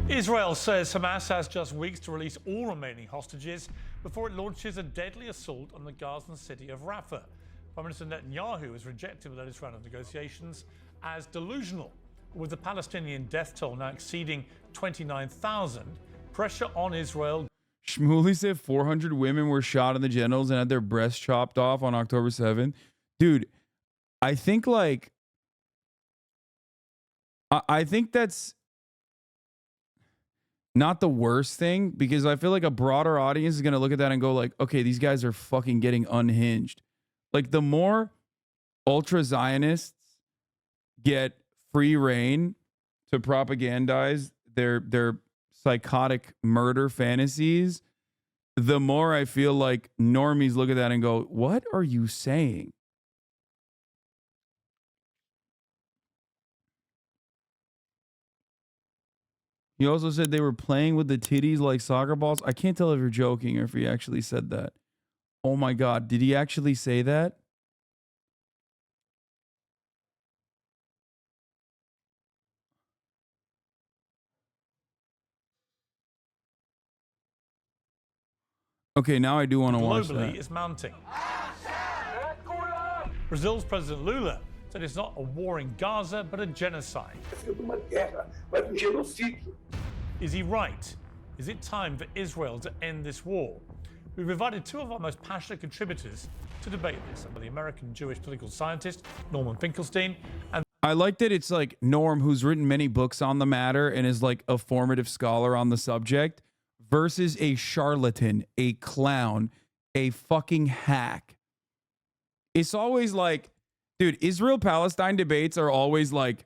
Israel says Hamas has just weeks to release all remaining hostages before it launches a deadly assault on the Gazan city of Rafah. Prime Minister Netanyahu has rejected the latest round of negotiations as delusional. With the Palestinian death toll now exceeding 29,000, pressure on Israel. Shmuley said 400 women were shot in the genitals and had their breasts chopped off on October 7th. Dude, I think like... I think that's not the worst thing, because I feel like a broader audience is going to look at that and go like, okay, these guys are fucking getting unhinged. Like, the more ultra-Zionists get free reign to propagandize their psychotic murder fantasies, the more I feel like normies look at that and go, what are you saying? He also said they were playing with the titties like soccer balls. I can't tell if you're joking or if he actually said that. Oh my God, did he actually say that? Okay, now I do want to watch that. Globally is mounting. Brazil's President Lula said it's not a war in Gaza, but a genocide. Is he right? Is it time for Israel to end this war? We've invited two of our most passionate contributors to debate this, the American Jewish political scientist Norman Finkelstein, and I like that it's like Norm, who's written many books on the matter and is like a formative scholar on the subject, versus a charlatan, a clown, a fucking hack. It's always like, dude, Israel-Palestine debates are always like,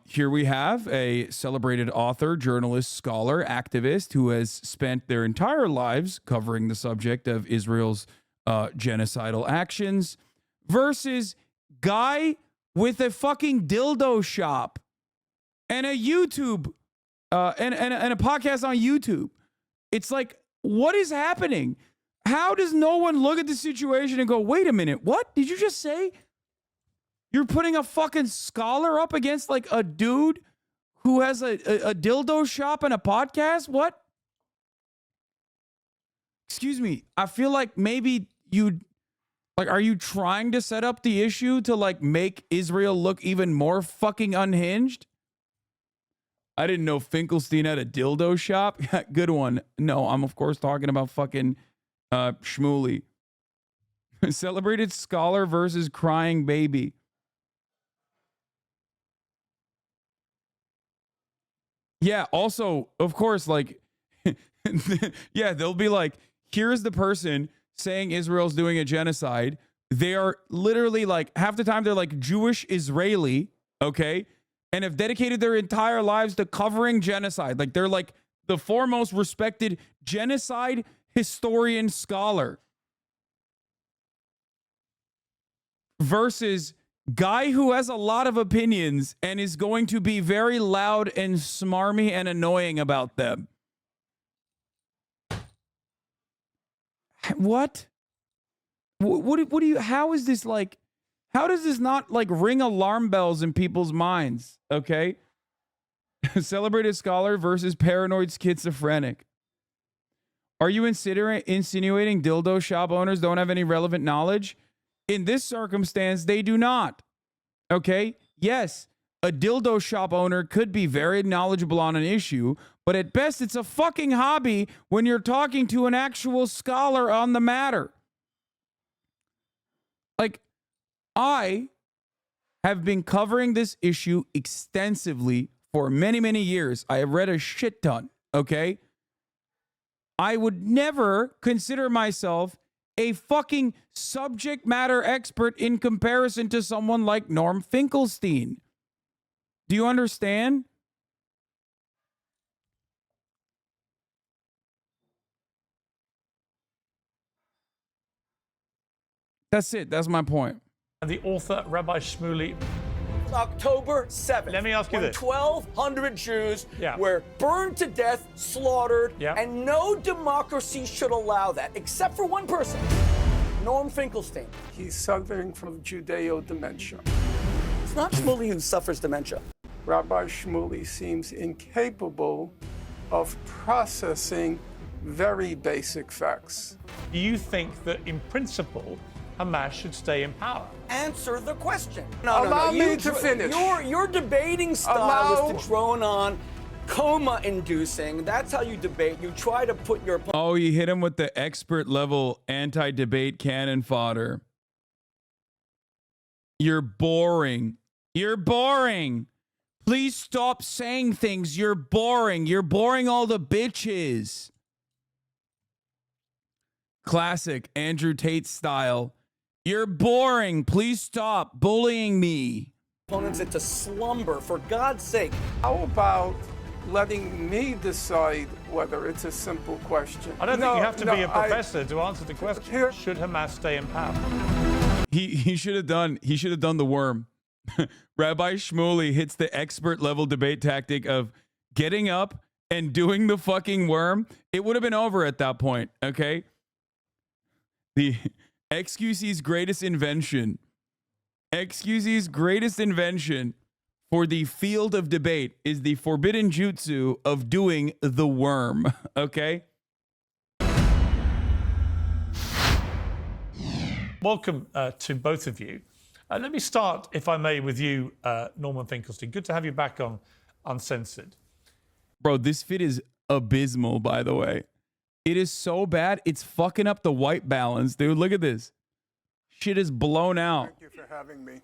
here we have a celebrated author, journalist, scholar, activist who has spent their entire lives covering the subject of Israel's genocidal actions, versus guy with a fucking dildo shop and a YouTube and a podcast on YouTube. It's like, what is happening? How does no one look at the situation and go, wait a minute, what did you just say? You're putting a fucking scholar up against like a dude who has a dildo shop and a podcast? What? Excuse me. I feel like maybe you, like, are you trying to set up the issue to like make Israel look even more fucking unhinged? I didn't know Finkelstein had a dildo shop. Good one. No, I'm of course talking about fucking Shmuley. Celebrated scholar versus crying baby. Yeah, also, of course, like, yeah, they'll be like, here's the person saying Israel's doing a genocide. They are literally like, half the time they're like Jewish Israeli, okay? And have dedicated their entire lives to covering genocide. Like, they're like the foremost respected genocide historian scholar. Versus guy who has a lot of opinions and is going to be very loud and smarmy and annoying about them. What? What do you, how is this like, how does this not like ring alarm bells in people's minds? Okay. Celebrated scholar versus paranoid schizophrenic. Are you insinuating dildo shop owners don't have any relevant knowledge? In this circumstance, they do not. Okay? Yes, a dildo shop owner could be very knowledgeable on an issue, but at best, it's a fucking hobby when you're talking to an actual scholar on the matter. Like, I have been covering this issue extensively for many, many years. I have read a shit ton, okay? I would never consider myself a fucking subject matter expert in comparison to someone like Norm Finkelstein. Do you understand? That's it. That's my point. the author Rabbi Shmuley. October 7th. Let me ask you when this. 1,200 Jews were burned to death, slaughtered, and no democracy should allow that, except for one person, Norm Finkelstein. He's suffering from Judeo dementia. It's not Shmuley who suffers dementia. Rabbi Shmuley seems incapable of processing very basic facts. Do you think that, in principle, Hamas should stay in power? Answer the question. Allow me to finish. Your debating style is to drone on, coma-inducing. That's how you debate. You try to put your... Oh, you hit him with the expert-level anti-debate cannon fodder. You're boring. You're boring. Please stop saying things. You're boring. You're boring all the bitches. Classic Andrew Tate style. You're boring. Please stop bullying me. Opponents into slumber, for God's sake. How about letting me decide whether it's a simple question? I don't think you have to be a professor to answer the question. Should Hamas stay in power? He should have done the worm. Rabbi Shmuley hits the expert level debate tactic of getting up and doing the fucking worm. It would have been over at that point, okay? The XQC's greatest invention for the field of debate is the forbidden jutsu of doing the worm, okay? Welcome to both of you. Let me start, if I may, with you, Norman Finkelstein. Good to have you back on Uncensored. Bro, this fit is abysmal, by the way. It is so bad, it's fucking up the white balance. Dude, look at this. Shit is blown out. Thank you for having me.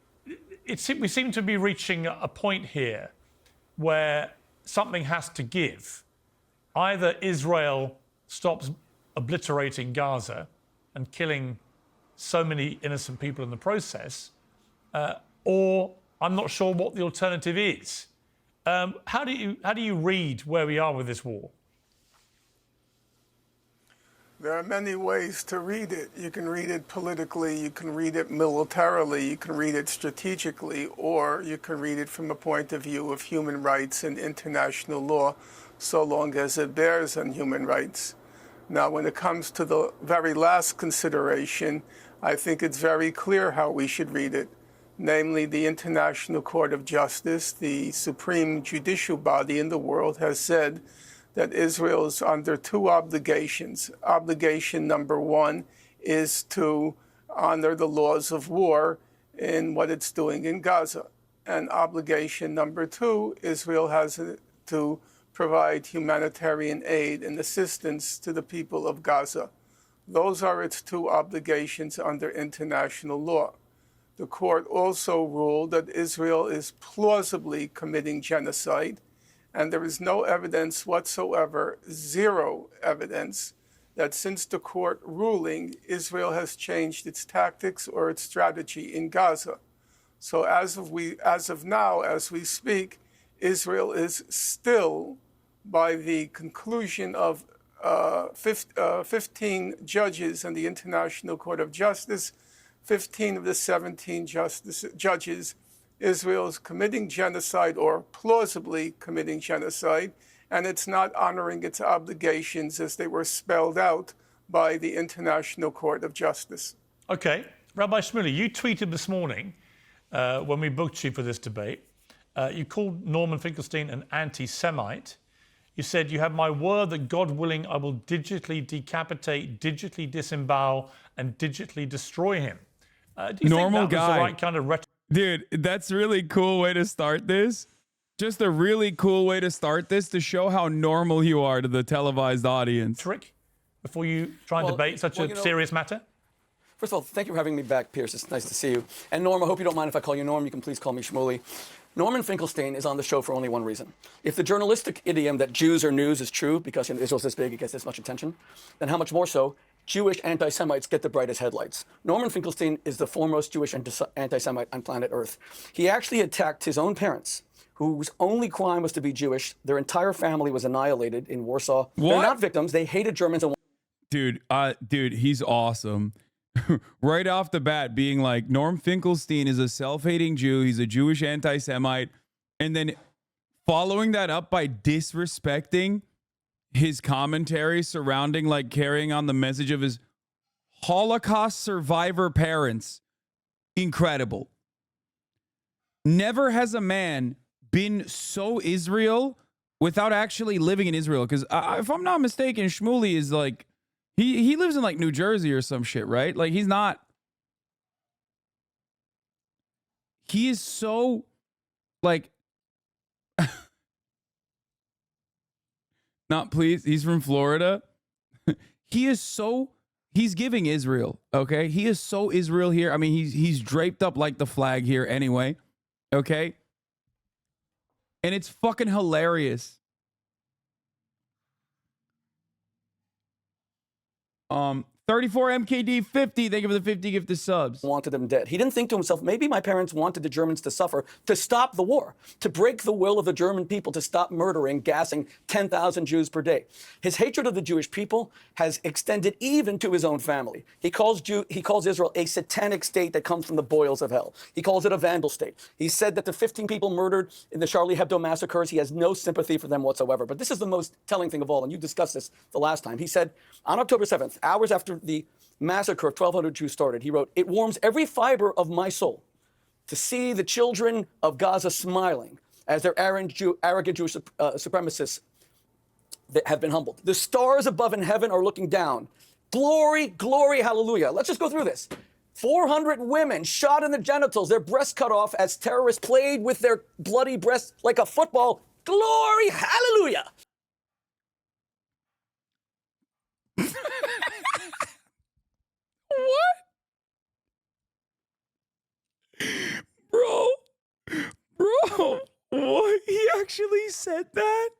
We seem to be reaching a point here where something has to give. Either Israel stops obliterating Gaza and killing so many innocent people in the process, or I'm not sure what the alternative is. How do you read where we are with this war? There are many ways to read it. You can read it politically, you can read it militarily, you can read it strategically, or you can read it from the point of view of human rights and international law, so long as it bears on human rights. Now, when it comes to the very last consideration, I think it's very clear how we should read it. Namely, the International Court of Justice, the supreme judicial body in the world, has said that Israel is under two obligations. Obligation number one is to honor the laws of war in what it's doing in Gaza. And obligation number two, Israel has to provide humanitarian aid and assistance to the people of Gaza. Those are its two obligations under international law. The court also ruled that Israel is plausibly committing genocide, and there is no evidence whatsoever, zero evidence, that since the court ruling, Israel has changed its tactics or its strategy in Gaza. So as of now, as we speak, Israel is still, by the conclusion of 15 judges in the International Court of Justice, 15 of the 17 judges, Israel is committing genocide or plausibly committing genocide, and it's not honoring its obligations as they were spelled out by the International Court of Justice. Okay. Rabbi Shmuley, you tweeted this morning when we booked you for this debate. You called Norman Finkelstein an anti-Semite. You said, "You have my word that, God willing, I will digitally decapitate, digitally disembowel, and digitally destroy him." Do you Normal think that was guy. the right kind of rhetoric? Dude, that's a really cool way to start this. Just a really cool way to start this to show how normal you are to the televised audience. Before you try and debate such a serious matter? First of all, thank you for having me back, Piers. It's nice to see you. And Norm, I hope you don't mind if I call you Norm. You can please call me Shmuley. Norman Finkelstein is on the show for only one reason. If the journalistic idiom that Jews are news is true, because Israel's this big, it gets this much attention, then how much more so Jewish anti-Semites get the brightest headlights. Norman Finkelstein is the foremost Jewish anti-Semite on planet Earth. He actually attacked his own parents, whose only crime was to be Jewish. Their entire family was annihilated in Warsaw. What? They're not victims. They hated Germans. Dude, he's awesome. Right off the bat, being like, Norm Finkelstein is a self-hating Jew. He's a Jewish anti-Semite. And then following that up by disrespecting his commentary surrounding, like, carrying on the message of his Holocaust survivor parents. Incredible. Never has a man been so Israel without actually living in Israel. Because if I'm not mistaken, Shmuley is like, he lives in like New Jersey or some shit, right? Like he's not. He is so like, not please. He's from Florida. He is so, he's giving Israel. Okay. He is so Israel here. I mean, he's draped up like the flag here anyway. Okay. And it's fucking hilarious. 34 MKD 50. Thank you for the 50 gifted subs. Wanted them dead. He didn't think to himself, maybe my parents wanted the Germans to suffer, to stop the war, to break the will of the German people, to stop murdering, gassing 10,000 Jews per day. His hatred of the Jewish people has extended even to his own family. He calls Israel a satanic state that comes from the boils of hell. He calls it a vandal state. He said that the 15 people murdered in the Charlie Hebdo massacres, he has no sympathy for them whatsoever. But this is the most telling thing of all, and you discussed this the last time. He said, on October 7th, hours after the massacre of 1,200 Jews started, he wrote, "It warms every fiber of my soul to see the children of Gaza smiling as their arrogant Jewish supremacists that have been humbled. The stars above in heaven are looking down. Glory, glory, hallelujah." Let's just go through this. 400 women shot in the genitals, their breasts cut off as terrorists played with their bloody breasts like a football. Glory, hallelujah. What? Bro, what? He actually said that?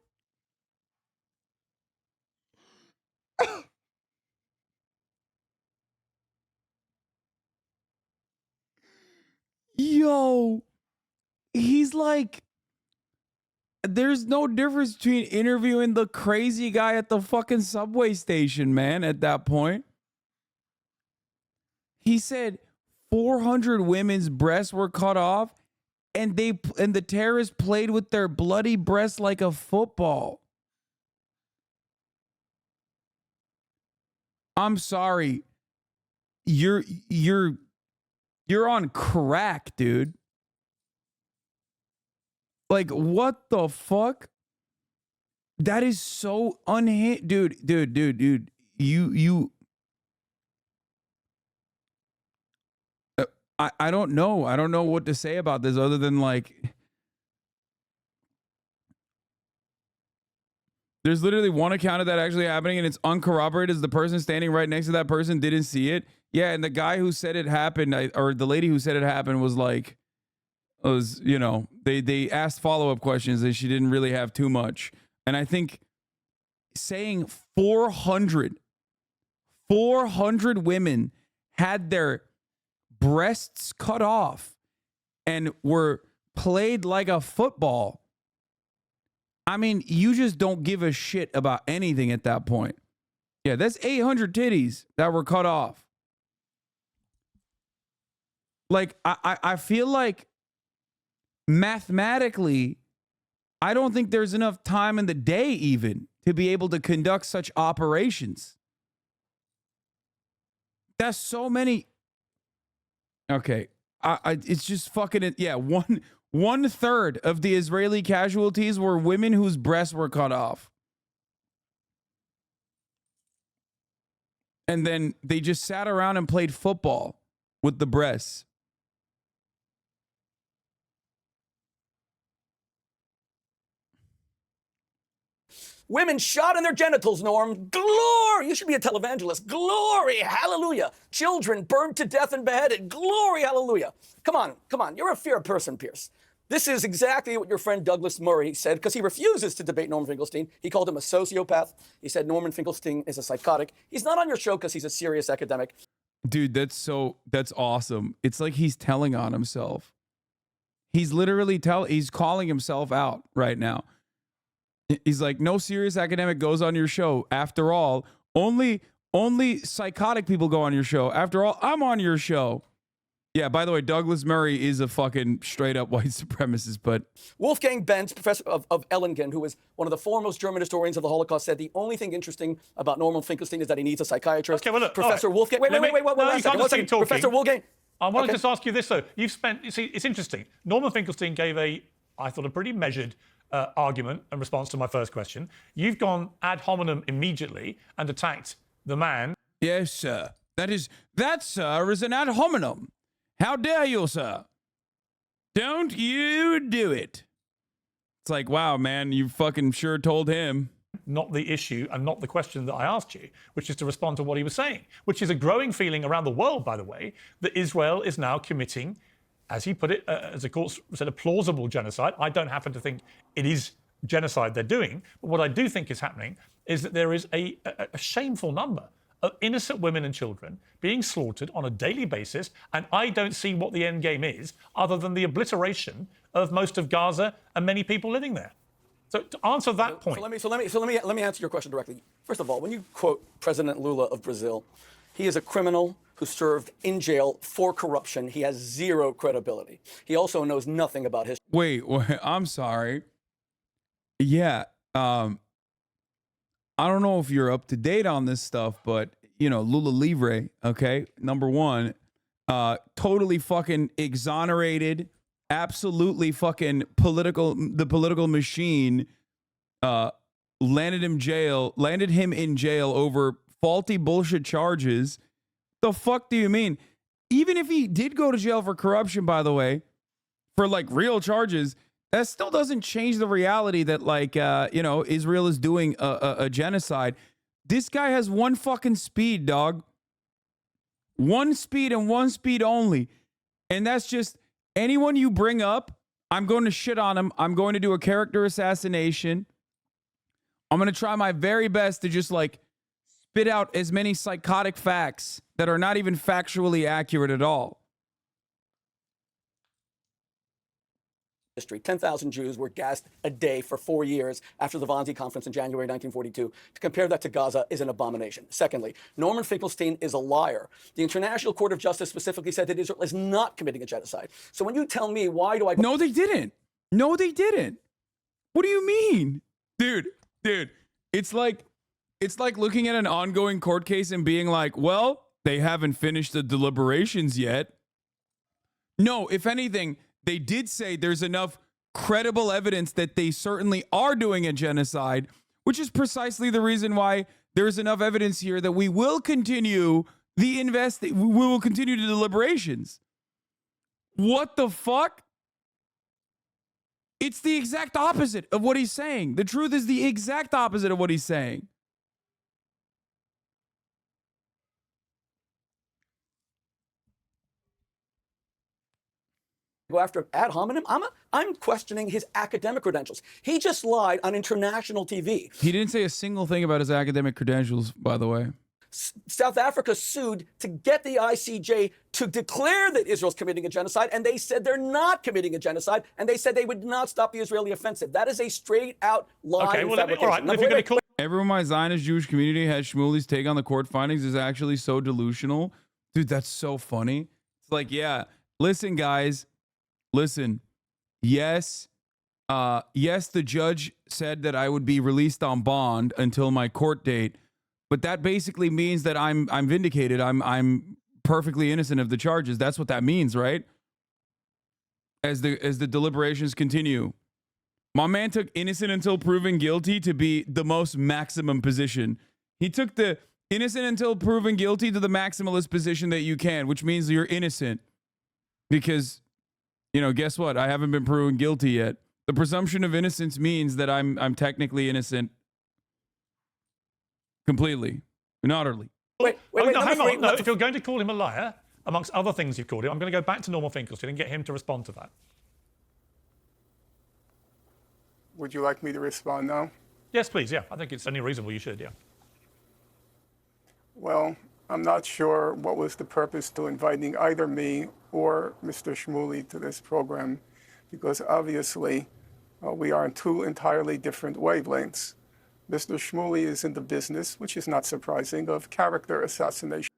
Yo, he's like, there's no difference between interviewing the crazy guy at the fucking subway station, man, at that point. He said 400 women's breasts were cut off and the terrorists played with their bloody breasts like a football. I'm sorry. You're on crack, dude. Like, what the fuck? That is so unhinged. Dude. I don't know. I don't know what to say about this other than like, there's literally one account of that actually happening and it's uncorroborated as the person standing right next to that person didn't see it. Yeah, and the guy who said it happened, or the lady who said it happened was like, you know, they asked follow-up questions and she didn't really have too much. And I think saying 400 women had their breasts cut off and were played like a football. I mean, you just don't give a shit about anything at that point. Yeah, that's 800 titties that were cut off. Like, I feel like mathematically, I don't think there's enough time in the day even to be able to conduct such operations. That's so many. Okay, it's just fucking, yeah, one third of the Israeli casualties were women whose breasts were cut off. And then they just sat around and played football with the breasts. Women shot in their genitals, Norm. Glory! You should be a televangelist. Glory! Hallelujah! Children burned to death and beheaded. Glory! Hallelujah! Come on. You're a fair person, Piers. This is exactly what your friend Douglas Murray said, because he refuses to debate Norman Finkelstein. He called him a sociopath. He said Norman Finkelstein is a psychotic. He's not on your show because he's a serious academic. Dude, that's awesome. It's like he's telling on himself. He's literally he's calling himself out right now. He's like, no serious academic goes on your show. After all, only psychotic people go on your show. After all, I'm on your show. Yeah, by the way, Douglas Murray is a fucking straight up white supremacist, but... Wolfgang Benz, professor of Ellingen, who was one of the foremost German historians of the Holocaust, said the only thing interesting about Norman Finkelstein is that he needs a psychiatrist. Okay, well, look, Professor right. Wolfgang... Wait, one second. Professor Wolfgang... I want to just ask you this, though. You see, it's interesting. Norman Finkelstein gave a I thought, a pretty measured argument in response to my first question. You've gone ad hominem immediately and attacked the man. Yes, sir. That, sir, is an ad hominem. How dare you, sir? Don't you do it. It's like, wow, man, you fucking sure told him. Not the issue and not the question that I asked you, which is to respond to what he was saying, which is a growing feeling around the world, by the way, that Israel is now committing, as he put it, as the court said, a plausible genocide. I don't happen to think it is genocide they're doing, but what I do think is happening is that there is a shameful number of innocent women and children being slaughtered on a daily basis, and I don't see what the end game is other than the obliteration of most of Gaza and many people living there. So to answer that point, So let me answer your question directly. First of all, when you quote President Lula of Brazil, he is a criminal who served in jail for corruption. He has zero credibility. He also knows nothing about history. Wait, I'm sorry. Yeah, I don't know if you're up to date on this stuff, but you know, Lula Livre, okay, number one, totally fucking exonerated, absolutely fucking the political machine landed him in jail over faulty bullshit charges. The fuck do you mean? Even if he did go to jail for corruption, by the way, for like real charges, that still doesn't change the reality that, like, you know, Israel is doing a genocide. This guy has one fucking speed, dog. One speed and one speed only. And that's just anyone you bring up, I'm going to shit on him. I'm going to do a character assassination. I'm going to try my very best to just like spit out as many psychotic facts that are not even factually accurate at all. History. 10,000 Jews were gassed a day for 4 years after the Wannsee Conference in January 1942. To compare that to Gaza is an abomination. Secondly, Norman Finkelstein is a liar. The International Court of Justice specifically said that Israel is not committing a genocide. So when you tell me, why do I... No, they didn't. No, they didn't. What do you mean? Dude, it's like looking at an ongoing court case and being like, well, they haven't finished the deliberations yet. No, if anything, they did say there's enough credible evidence that they certainly are doing a genocide, which is precisely the reason why there's enough evidence here that we will continue we will continue the deliberations. What the fuck? It's the exact opposite of what he's saying. The truth is the exact opposite of what he's saying. Go after ad hominem. I'm questioning his academic credentials. He just lied on international TV. He didn't say a single thing about his academic credentials, by the way. South Africa sued to get the ICJ to declare that Israel's committing a genocide, and they said they're not committing a genocide, and they said they would not stop the Israeli offensive. That is a straight-out lie. Okay, well, all right. If you're going to call Everyone in my Zionist Jewish community has Shmuley's take on the court findings is actually so delusional. Dude, that's so funny. It's like, yeah, listen, guys. Listen, yes, the judge said that I would be released on bond until my court date, but that basically means that I'm vindicated. I'm perfectly innocent of the charges. That's what that means, right? As the deliberations continue, my man took innocent until proven guilty to be the most maximum position. He took the innocent until proven guilty to the maximalist position that you can, which means you're innocent because, you know, guess what? I haven't been proven guilty yet. The presumption of innocence means that I'm technically innocent completely and utterly. Wait, no, hang on. No, if you're going to call him a liar, amongst other things you've called him, I'm going to go back to Norman Finkelstein and get him to respond to that. Would you like me to respond now? Yes, please. Yeah, I think it's only reasonable you should. Yeah. Well, I'm not sure what was the purpose to inviting either me or Mr. Shmuley to this program, because obviously we are on two entirely different wavelengths. Mr. Shmuley is in the business, which is not surprising, of character assassination.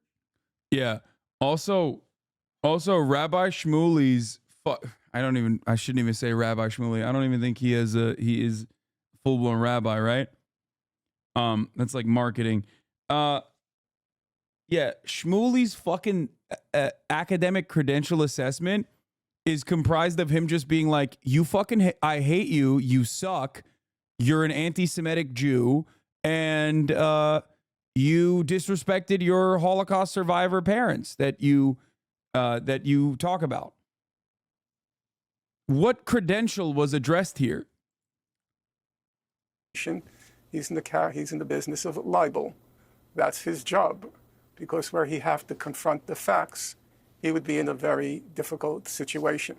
Yeah. Also, Rabbi Shmuley's. I shouldn't even say Rabbi Shmuley. I don't even think he is full blown rabbi, right? That's like marketing. Yeah, Shmuley's fucking academic credential assessment is comprised of him just being like, you fucking, I hate you, you suck, you're an anti-Semitic Jew, and you disrespected your Holocaust survivor parents that you talk about. What credential was addressed here? He's in the business of libel. That's his job, because where he have to confront the facts, he would be in a very difficult situation.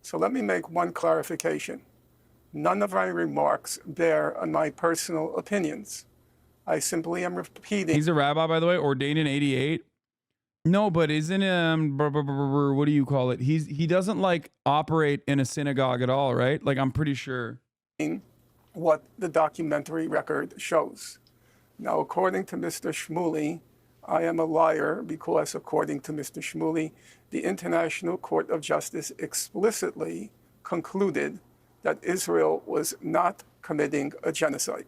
So let me make one clarification. None of my remarks bear on my personal opinions. I simply am repeating. He's a rabbi, by the way, ordained in 88. No, but isn't what do you call it? He doesn't like operate in a synagogue at all, right? Like, I'm pretty sure. What the documentary record shows. Now, according to Mr. Shmuley, I am a liar because, according to Mr. Shmuley, the International Court of Justice explicitly concluded that Israel was not committing a genocide.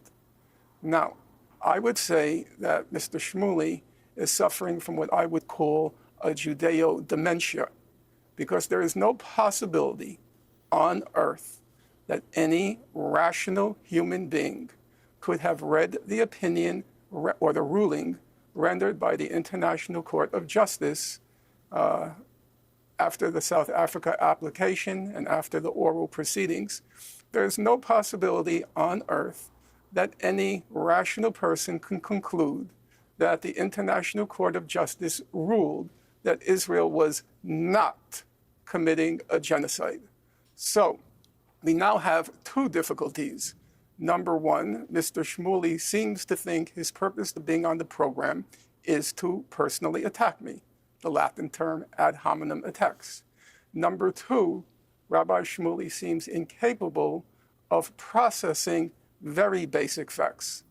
Now, I would say that Mr. Shmuley is suffering from what I would call a Judeo-dementia, because there is no possibility on earth that any rational human being could have read the opinion or the ruling rendered by the International Court of Justice after the South Africa application and after the oral proceedings. There's no possibility on earth that any rational person can conclude that the International Court of Justice ruled that Israel was not committing a genocide. So we now have two difficulties. Number one, Mr. Shmuley seems to think his purpose of being on the program is to personally attack me, the Latin term ad hominem attacks. Number two, Rabbi Shmuley seems incapable of processing very basic facts.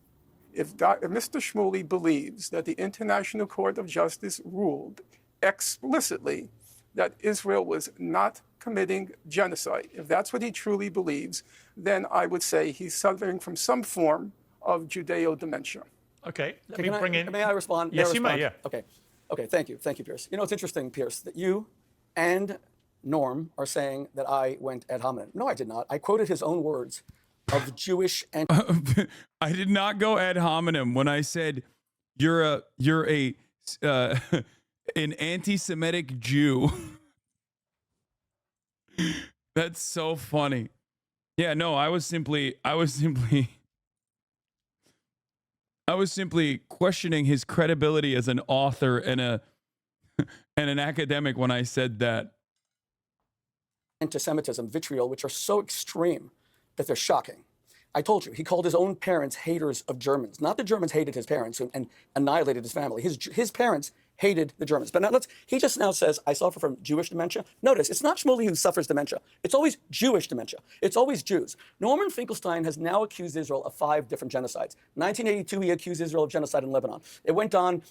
If Mr. Shmuley believes that the International Court of Justice ruled explicitly that Israel was not committing genocide, if that's what he truly believes, then I would say he's suffering from some form of Judeo-dementia. Okay, let me bring in. May I respond? Yes, you may, yeah. Okay, thank you, Piers. You know, it's interesting, Piers, that you and Norm are saying that I went ad hominem. No, I did not. I quoted his own words of Jewish and I did not go ad hominem when I said you're a an anti-Semitic Jew. That's so funny. Yeah, no, I was simply questioning his credibility as an author and an academic when I said that. Anti-Semitism, vitriol, which are so extreme that they're shocking. I told you, he called his own parents haters of Germans. Not that Germans hated his parents and annihilated his family. His parents hated the Germans. But now he just now says, I suffer from Jewish dementia. Notice, it's not Shmuley who suffers dementia. It's always Jewish dementia. It's always Jews. Norman Finkelstein has now accused Israel of 5 different genocides. 1982, he accused Israel of genocide in Lebanon. It went on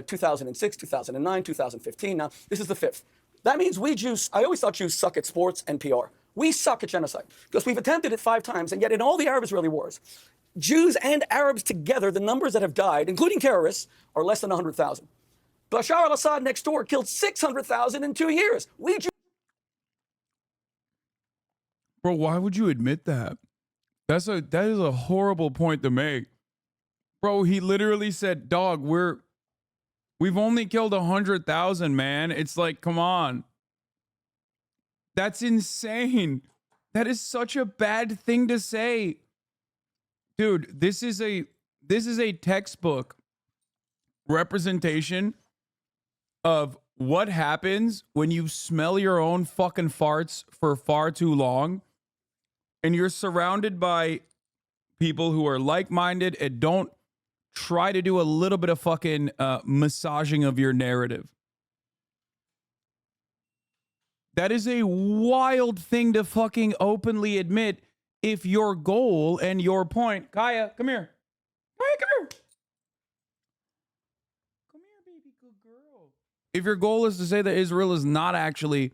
2006, 2009, 2015. Now, this is the 5th. That means we Jews, I always thought Jews suck at sports and PR. We suck at genocide because we've attempted it 5 times, and yet in all the Arab-Israeli wars, Jews and Arabs together, the numbers that have died, including terrorists, are less than 100,000. Bashar al-Assad next door killed 600,000 in 2 years. We Jews. Bro, why would you admit that? That is a horrible point to make. Bro, he literally said, dog, we've only killed 100,000, man. It's like, come on. That's insane. That is such a bad thing to say. Dude, this is a textbook representation of what happens when you smell your own fucking farts for far too long and you're surrounded by people who are like-minded and don't try to do a little bit of fucking massaging of your narrative. That is a wild thing to fucking openly admit if your goal and your point... Kaya, come here. Kaya, come here. Come here, baby, good girl. If your goal is to say that Israel is not actually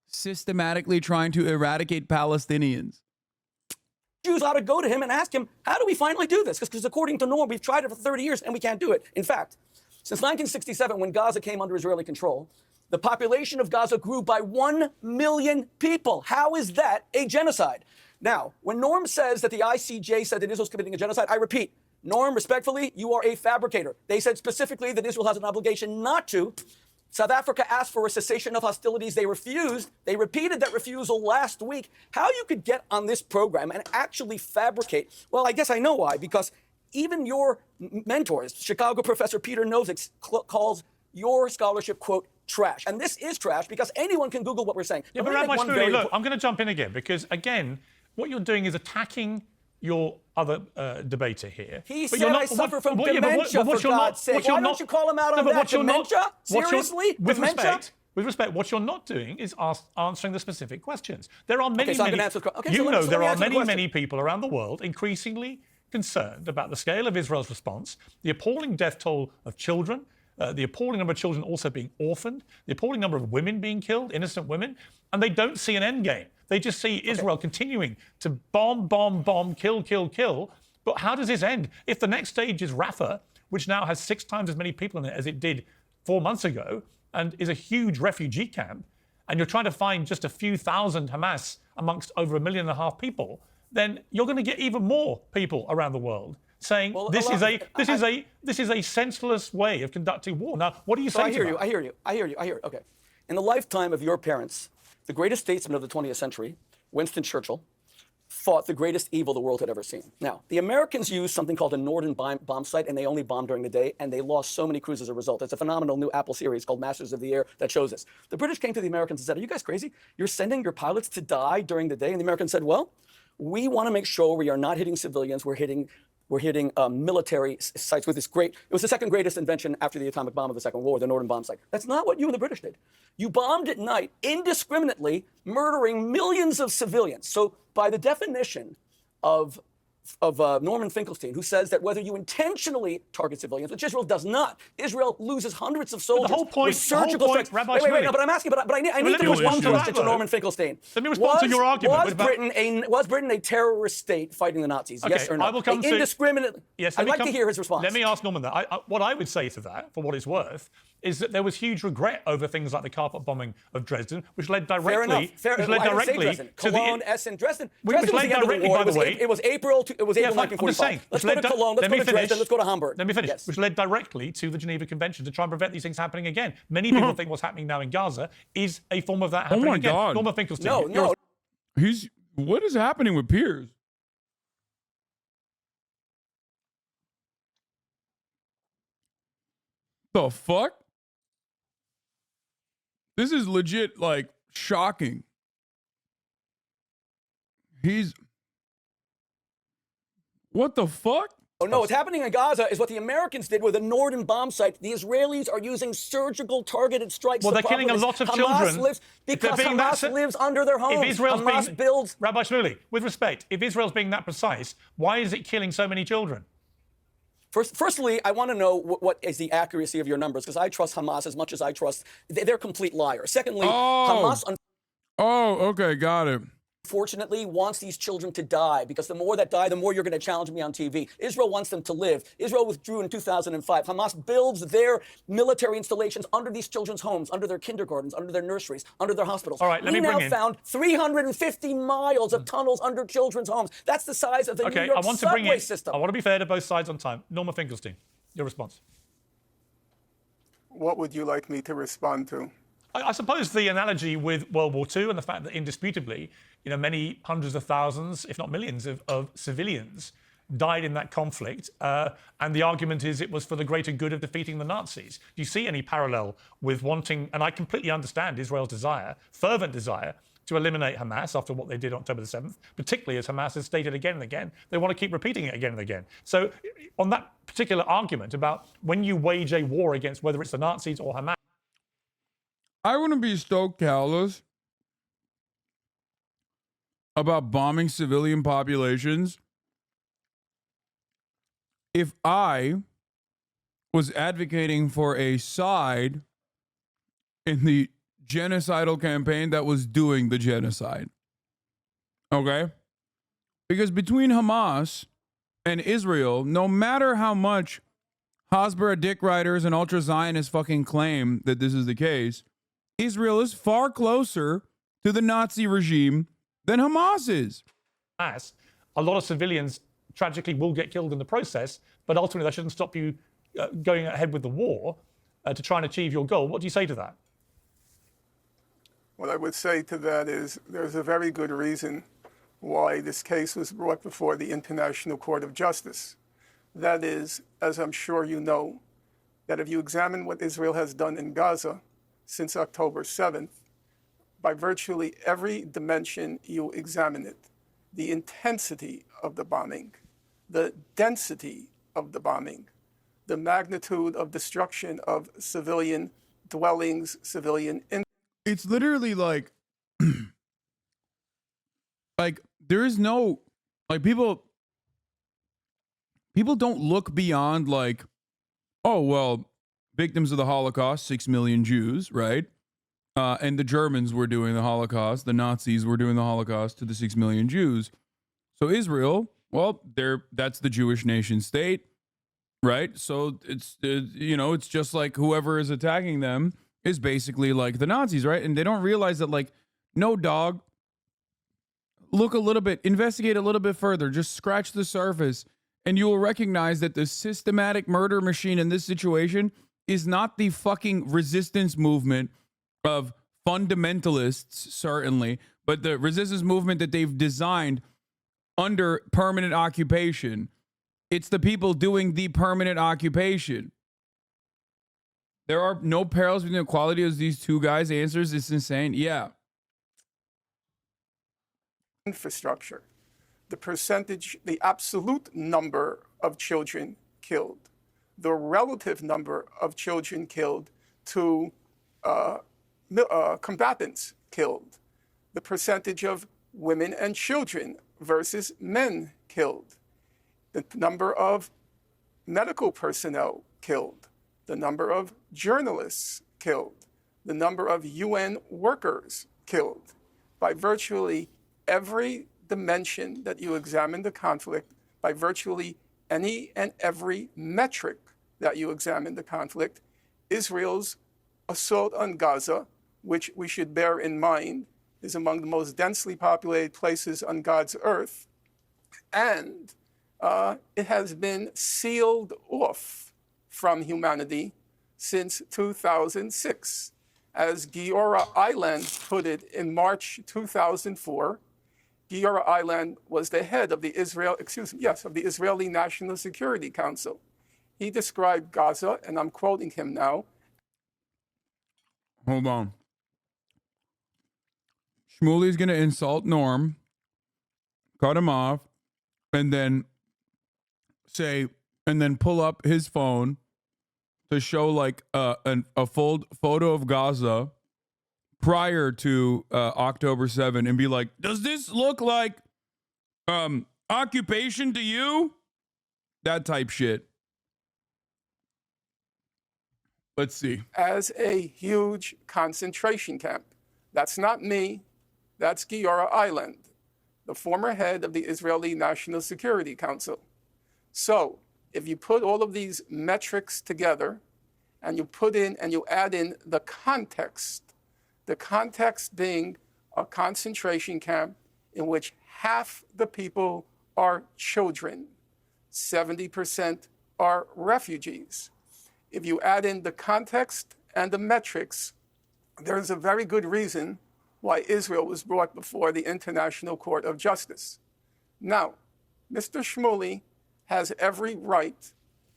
systematically trying to eradicate Palestinians... Jews ought to go to him and ask him, how do we finally do this? Because according to Norm, we've tried it for 30 years and we can't do it. In fact, since 1967, when Gaza came under Israeli control, The population of Gaza grew by 1 million people. How is that a genocide? Now, when Norm says that the ICJ said that Israel's committing a genocide, I repeat, Norm, respectfully, you are a fabricator. They said specifically that Israel has an obligation not to. South Africa asked for a cessation of hostilities. They refused. They repeated that refusal last week. How you could get on this program and actually fabricate, well, I guess I know why, because even your mentors, Chicago professor Peter Nozick, calls your scholarship, quote, trash. And this is trash because anyone can Google what we're saying. Yeah, but Rabbi Shmuley, look, I'm going to jump in again because, again, what you're doing is attacking your other debater here. He said I suffer from dementia, for God's sake. Why don't you call him out on that? Dementia? Seriously? With respect, what you're not doing is answering the specific questions. There are many, there are many people around the world increasingly concerned about the scale of Israel's response, the appalling death toll of children, the appalling number of children also being orphaned, the appalling number of women being killed, innocent women, and they don't see an end game. They just see Israel continuing to bomb, kill. But how does this end? If the next stage is Rafah, which now has 6 times as many people in it as it did 4 months ago, and is a huge refugee camp, and you're trying to find just a few thousand Hamas amongst over 1.5 million people, then you're going to get even more people around the world saying this is a senseless way of conducting war. Now, what do you say? I hear you. Okay. In the lifetime of your parents, the greatest statesman of the 20th century, Winston Churchill, fought the greatest evil the world had ever seen. Now, the Americans used something called a Norden bomb sight, and they only bombed during the day, and they lost so many crews as a result. It's a phenomenal new Apple series called Masters of the Air that shows this. The British came to the Americans and said, are you guys crazy? You're sending your pilots to die during the day? And the Americans said, well, we want to make sure we are not hitting civilians. We're hitting military sites with this it was the second greatest invention after the atomic bomb of the Second World War, the Norden bomb sight. That's not what you and the British did. You bombed at night, indiscriminately, murdering millions of civilians. So by the definition of Norman Finkelstein, who says that whether you intentionally target civilians, which Israel does not, Israel loses hundreds of soldiers with surgical strikes. Rabbi wait, no, but I'm asking, but I need to respond to Norman Finkelstein. Let me respond to your argument. Was Britain a terrorist state fighting the Nazis? Okay, yes or no? I will come indiscriminately. Yes, I'd like to hear his response. Let me ask Norman that. What I would say to that, for what it's worth, is that there was huge regret over things like the carpet bombing of Dresden, which led directly to Cologne, Essen, Dresden. Which led directly, by the way. It was April 1945. Let's go to Cologne. Let's go to Dresden. Let's go to Hamburg. Let me finish. Yes. Which led directly to the Geneva Convention to try and prevent these things happening again. Many people think what's happening now in Gaza is a form of that happening again. God. Norman Finkelstein. No. What is happening with Piers? The fuck? This is legit, like, shocking. What the fuck? Oh, no, what's happening in Gaza is what the Americans did with the Norden bomb site. The Israelis are using surgical targeted strikes. Well, they're killing a lot of children. Hamas lives under their homes. If Israel's Hamas builds... Rabbi Shmuley, with respect, if Israel's being that precise, why is it killing so many children? Firstly, I want to know what is the accuracy of your numbers, because I trust Hamas as much as I trust... They're complete liars. Secondly, Hamas... Okay, got it. Unfortunately, wants these children to die, because the more that die, the more you're going to challenge me on TV. Israel wants them to live. Israel withdrew in 2005. Hamas builds their military installations under these children's homes, under their kindergartens, under their nurseries, under their hospitals. All right, let me bring in... We now found 350 miles of tunnels under children's homes. That's the size of the New York subway system. I want to be fair to both sides on time. Norman Finkelstein, your response. What would you like me to respond to? I suppose the analogy with World War II and the fact that indisputably, many hundreds of thousands, if not millions, of civilians died in that conflict. And the argument is it was for the greater good of defeating the Nazis. Do you see any parallel with wanting, and I completely understand Israel's desire, fervent desire, to eliminate Hamas after what they did on October the 7th, particularly as Hamas has stated again and again, they want to keep repeating it again and again. So on that particular argument about when you wage a war against whether it's the Nazis or Hamas, I wouldn't be stoked, callous, about bombing civilian populations if I was advocating for a side in the genocidal campaign that was doing the genocide. Okay? Because between Hamas and Israel, no matter how much Hasbara dick riders and ultra-Zionists fucking claim that this is the case, Israel is far closer to the Nazi regime than Hamas is. Hamas, a lot of civilians tragically will get killed in the process, but ultimately that shouldn't stop you going ahead with the war to try and achieve your goal. What do you say to that? What I would say to that is there's a very good reason why this case was brought before the International Court of Justice. That is, as I'm sure you know, that if you examine what Israel has done in Gaza since October 7th, by virtually every dimension you examine it, the intensity of the bombing, the density of the bombing, the magnitude of destruction of civilian dwellings, civilian. It's literally like there is no, like, people don't look beyond, like, oh, well, victims of the Holocaust, 6 million Jews, right? And the Germans were doing the Holocaust. The Nazis were doing the Holocaust to the 6 million Jews. So Israel, well, that's the Jewish nation state, right? So it's it's just like whoever is attacking them is basically like the Nazis, right? And they don't realize that, like, no, dog, look a little bit, investigate a little bit further, just scratch the surface, and you will recognize that the systematic murder machine in this situation is not the fucking resistance movement of fundamentalists, certainly, but the resistance movement that they've designed under permanent occupation. It's the people doing the permanent occupation. There are no parallels between the quality of these two guys' answers. It's insane. Yeah. Infrastructure, the percentage, the absolute number of children killed, the relative number of children killed to combatants killed, the percentage of women and children versus men killed, the number of medical personnel killed, the number of journalists killed, the number of UN workers killed. By virtually every dimension that you examine the conflict, by virtually any and every metric that you examine the conflict, Israel's assault on Gaza, which we should bear in mind is among the most densely populated places on God's earth, and it has been sealed off from humanity since 2006. As Giora Eiland put it in March 2004, Giora Eiland was the head of the Israeli National Security Council. He described Gaza, and I'm quoting him now. Hold on. Shmuley's going to insult Norm, cut him off, and then pull up his phone to show, like, a full photo of Gaza prior to October 7 and be like, does this look like occupation to you? That type shit. Let's see. As a huge concentration camp. That's not me. That's Giora Eiland, the former head of the Israeli National Security Council. So if you put all of these metrics together and you add in the context being a concentration camp in which half the people are children, 70% are refugees. If you add in the context and the metrics, there's a very good reason why Israel was brought before the International Court of Justice. Now, Mr. Shmuley has every right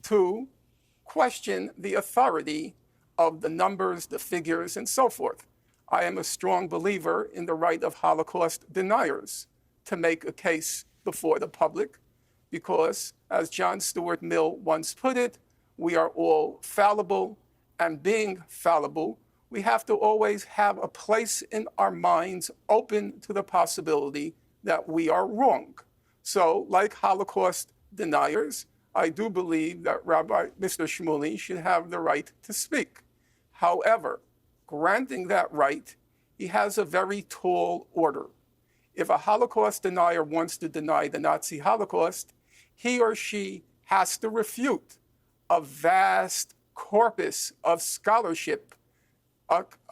to question the authority of the numbers, the figures, and so forth. I am a strong believer in the right of Holocaust deniers to make a case before the public because, as John Stuart Mill once put it, we are all fallible, and being fallible, we have to always have a place in our minds open to the possibility that we are wrong. So, like Holocaust deniers, I do believe that Rabbi Mr. Shmuley should have the right to speak. However, granting that right, he has a very tall order. If a Holocaust denier wants to deny the Nazi Holocaust, he or she has to refute a vast corpus of scholarship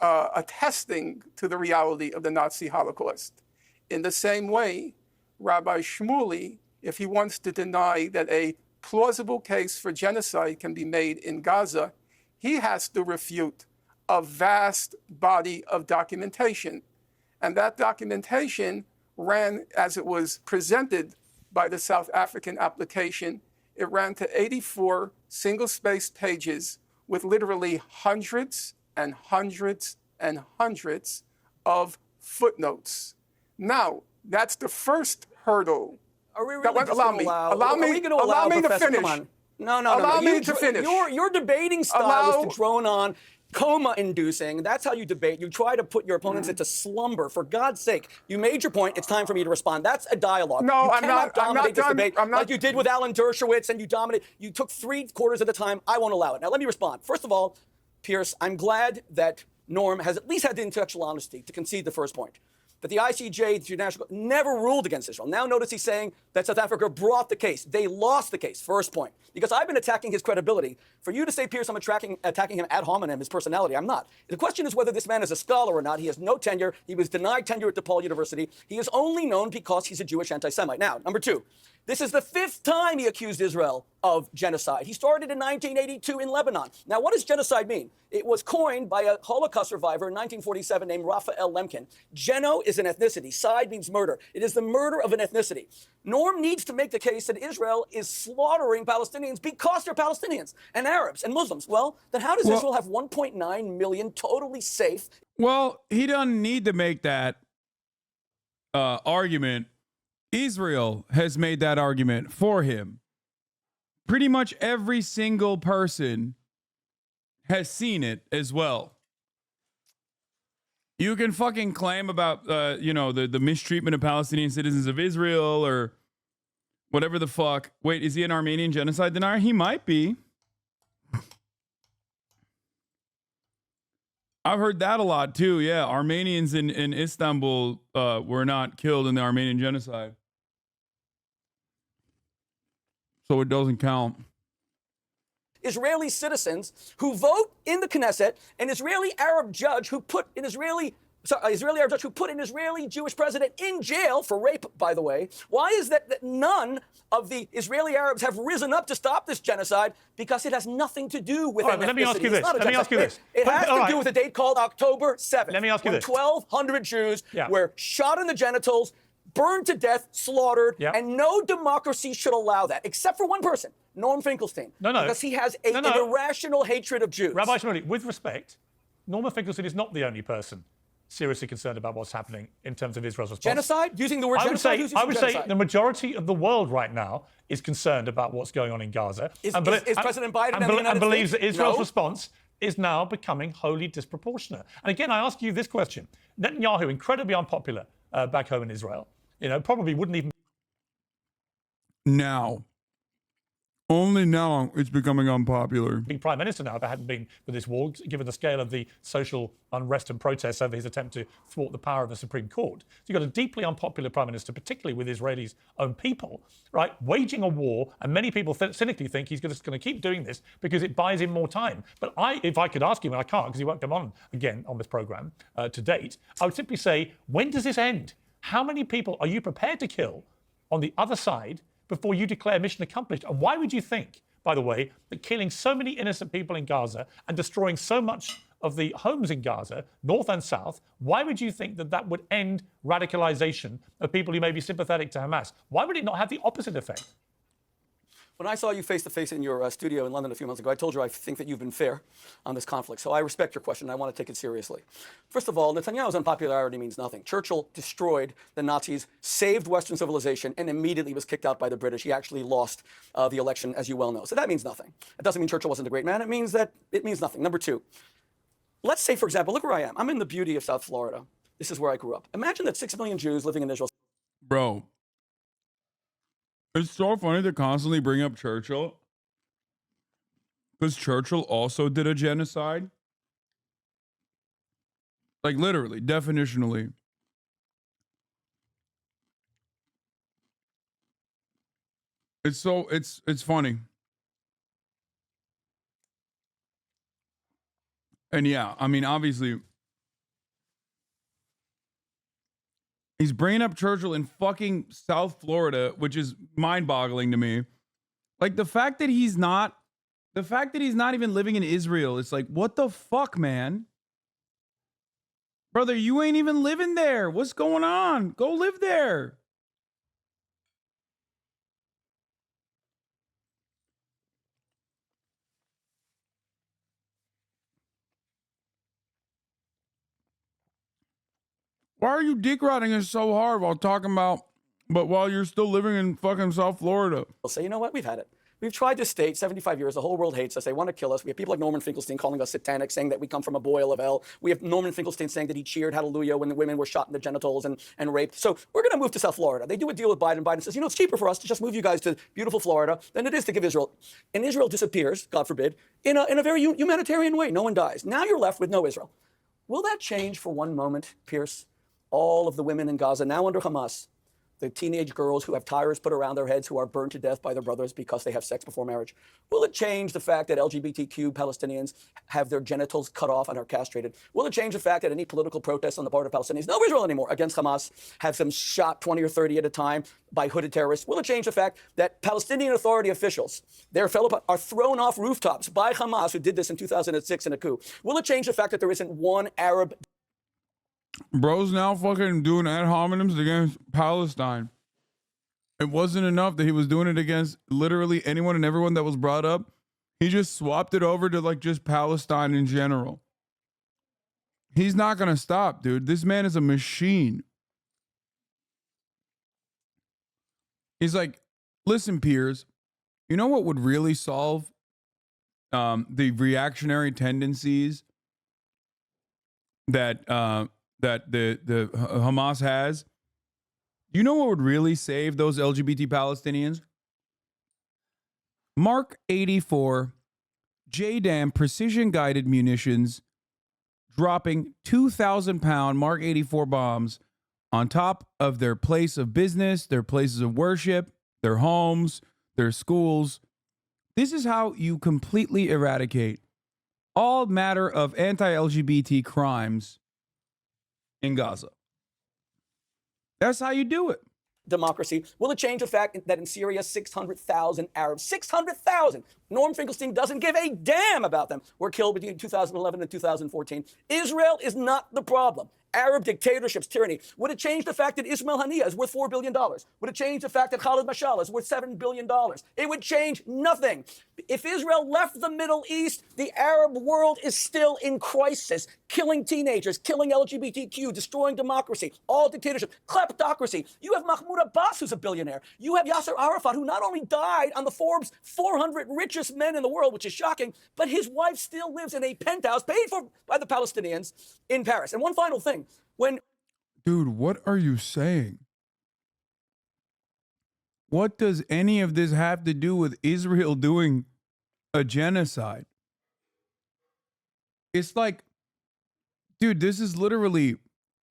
attesting to the reality of the Nazi Holocaust. In the same way, Rabbi Shmuley, if he wants to deny that a plausible case for genocide can be made in Gaza, he has to refute a vast body of documentation. And that documentation ran, as it was presented by the South African application, it ran to 84 single-spaced pages with literally hundreds and hundreds and hundreds of footnotes. Now, that's the first hurdle. Are we really allow me to finish. No. Allow me to finish. Your debating style is to drone on, coma-inducing. That's how you debate. You try to put your opponents into slumber. For God's sake, you made your point. It's time for me to respond. That's a dialogue. No, you I'm not dominate this done. debate like you did with Alan Dershowitz, and you dominated. You took 3/4 of the time. I won't allow it. Now, let me respond. First of all, Piers, I'm glad that Norm has at least had the intellectual honesty to concede the first point, that the ICJ, the International Court, never ruled against Israel. Now notice he's saying that South Africa brought the case. They lost the case, first point. Because I've been attacking his credibility. For you to say, Piers, I'm attacking him ad hominem, his personality, I'm not. The question is whether this man is a scholar or not. He has no tenure. He was denied tenure at DePaul University. He is only known because he's a Jewish anti-Semite. Now, number two, this is the 5th time he accused Israel of genocide. He started in 1982 in Lebanon. Now, what does genocide mean? It was coined by a Holocaust survivor in 1947 named Raphael Lemkin. Geno is an ethnicity. Side means murder. It is the murder of an ethnicity. Norm needs to make the case that Israel is slaughtering Palestinians because they're Palestinians and Arabs and Muslims. Well, then how does Israel have 1.9 million totally safe? Well, he doesn't need to make that argument. Israel has made that argument for him. Pretty much every single person has seen it as well. You can fucking claim about, the mistreatment of Palestinian citizens of Israel or whatever the fuck. Wait, is he an Armenian genocide denier? He might be. I've heard that a lot too. Yeah, Armenians in Istanbul were not killed in the Armenian genocide. So it doesn't count. Israeli citizens who vote in the Knesset, an Israeli Arab judge who put an Israeli Jewish president in jail for rape, by the way. Why is that none of the Israeli Arabs have risen up to stop this genocide? Because it has nothing to do with ethnicity. Let me ask you this. It has to do with a date called October 7th. Let me ask you this. 1,200 Jews were shot in the genitals, burned to death, slaughtered, and no democracy should allow that, except for one person, Norm Finkelstein. No. Because he has an irrational hatred of Jews. Rabbi Shmuley, with respect, Norman Finkelstein is not the only person seriously concerned about what's happening in terms of Israel's response. Genocide? Using the word genocide? I would say the majority of the world right now is concerned about what's going on in Gaza. Is President Biden and the United believes States? that Israel's response is now becoming wholly disproportionate. And again, I ask you this question. Netanyahu, incredibly unpopular back home in Israel, probably wouldn't even... Now. Only now it's becoming unpopular. Be prime minister now if it hadn't been for this war, given the scale of the social unrest and protests over his attempt to thwart the power of the Supreme Court. So you've got a deeply unpopular prime minister, particularly with Israelis' own people, right, waging a war, and many people cynically think he's just going to keep doing this because it buys him more time. But if I could ask him, and I can't because he won't come on again on this program to date, I would simply say, when does this end? How many people are you prepared to kill on the other side before you declare mission accomplished? And why would you think, by the way, that killing so many innocent people in Gaza and destroying so much of the homes in Gaza, north and south, why would you think that that would end radicalization of people who may be sympathetic to Hamas? Why would it not have the opposite effect? When I saw you face-to-face in your studio in London a few months ago, I told you I think that you've been fair on this conflict. So I respect your question, and I want to take it seriously. First of all, Netanyahu's unpopularity means nothing. Churchill destroyed the Nazis, saved Western civilization, and immediately was kicked out by the British. He actually lost the election, as you well know. So that means nothing. It doesn't mean Churchill wasn't a great man. It means nothing. Number two, let's say, for example, look where I am. I'm in the beauty of South Florida. This is where I grew up. Imagine that 6 million Jews living in Israel. Bro. It's so funny to constantly bring up Churchill. Because Churchill also did a genocide. Like literally, definitionally. It's funny. And yeah, I mean, obviously, he's bringing up Churchill in fucking South Florida, which is mind-boggling to me. Like the fact that he's not even living in Israel, it's like, what the fuck, man? Brother, you ain't even living there. What's going on? Go live there. Why are you dick riding us so hard while talking about, but while you're still living in fucking South Florida? They'll say, you know what, we've had it. We've tried this state 75 years. The whole world hates us. They want to kill us. We have people like Norman Finkelstein calling us satanic, saying that we come from a boil of hell. We have Norman Finkelstein saying that he cheered hallelujah when the women were shot in the genitals and raped. So we're going to move to South Florida. They do a deal with Biden. Biden says, you know, it's cheaper for us to just move you guys to beautiful Florida than it is to give Israel. And Israel disappears, God forbid, in a very humanitarian way. No one dies. Now you're left with no Israel. Will that change for one moment, Piers? All of the women in Gaza now under Hamas, the teenage girls who have tires put around their heads who are burned to death by their brothers because they have sex before marriage. Will it change the fact that LGBTQ Palestinians have their genitals cut off and are castrated? Will it change the fact that any political protests on the part of Palestinians, no Israel anymore, against Hamas, have them shot 20 or 30 at a time by hooded terrorists? Will it change the fact that Palestinian Authority officials, their fellow are thrown off rooftops by Hamas, who did this in 2006 in a coup? Will it change the fact that there isn't one Arab? Bro's now fucking doing ad hominems against Palestine. It wasn't enough that he was doing it against literally anyone and everyone that was brought up. He just swapped it over to like just Palestine in general. He's not going to stop, dude. This man is a machine. He's like, listen, Piers, you know what would really solve the reactionary tendencies that the Hamas has? You know what would really save those LGBT Palestinians? Mark 84 JDAM precision-guided munitions dropping 2,000-pound Mark 84 bombs on top of their place of business, their places of worship, their homes, their schools. This is how you completely eradicate all matter of anti-LGBT crimes in Gaza. That's how you do it. Democracy. Will it change the fact that in Syria, 600,000 Arabs, 600,000, Norm Finkelstein doesn't give a damn about them, were killed between 2011 and 2014. Israel is not the problem. Arab dictatorships, tyranny. Would it change the fact that Ismail Haniyeh is worth $4 billion? Would it change the fact that Khalid Mashal is worth $7 billion? It would change nothing. If Israel left the Middle East, the Arab world is still in crisis, killing teenagers, killing LGBTQ, destroying democracy, all dictatorship, kleptocracy. You have Mahmoud Abbas, who's a billionaire. You have Yasser Arafat, who not only died on the Forbes 400 richest men in the world, which is shocking, but his wife still lives in a penthouse paid for by the Palestinians in Paris. And one final thing. Dude, what are you saying? What does any of this have to do with Israel doing a genocide? It's like, dude, this is literally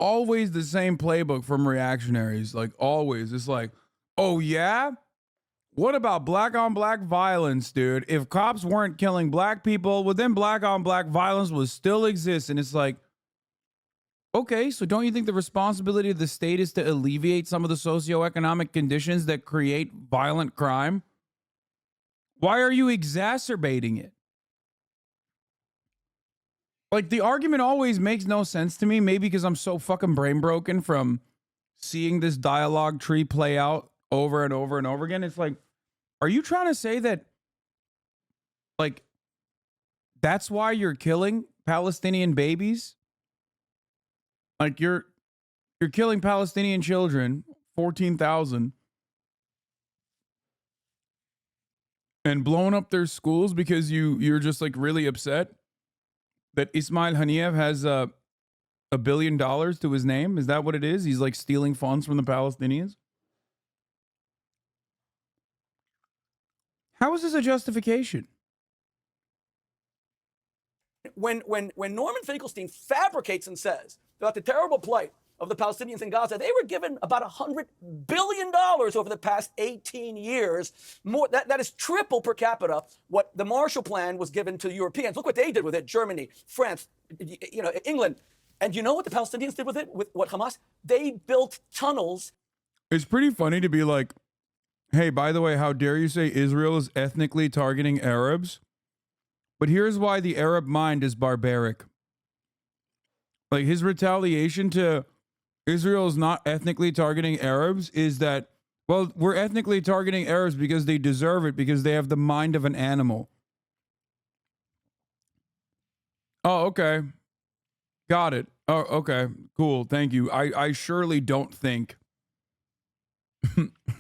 always the same playbook from reactionaries. Like, always. It's like, oh, yeah? What about black on black violence, dude? If cops weren't killing black people, well, then black on black violence would still exist. And it's like, okay, so don't you think the responsibility of the state is to alleviate some of the socioeconomic conditions that create violent crime? Why are you exacerbating it? Like, the argument always makes no sense to me, maybe because I'm so fucking brain broken from seeing this dialogue tree play out over and over and over again. It's like, are you trying to say that, like, that's why you're killing Palestinian babies? Like, you're killing Palestinian children, 14,000, and blowing up their schools because you're just like really upset that Ismail Haniyeh has $1 billion to his name. Is that what it is? He's like stealing funds from the Palestinians. How is this a justification? When Norman Finkelstein fabricates and says about the terrible plight of the Palestinians in Gaza, they were given about $100 billion over the past 18 years. More, that is triple per capita what the Marshall Plan was given to Europeans. Look what they did with it, Germany, France, England. And you know what the Palestinians did with it, with what Hamas? They built tunnels. It's pretty funny to be like, hey, by the way, how dare you say Israel is ethnically targeting Arabs? But here's why the Arab mind is barbaric. Like, his retaliation to Israel is not ethnically targeting Arabs is that, well, we're ethnically targeting Arabs because they deserve it, because they have the mind of an animal. Oh, okay. Got it. Oh, okay. Cool. Thank you. I surely don't think,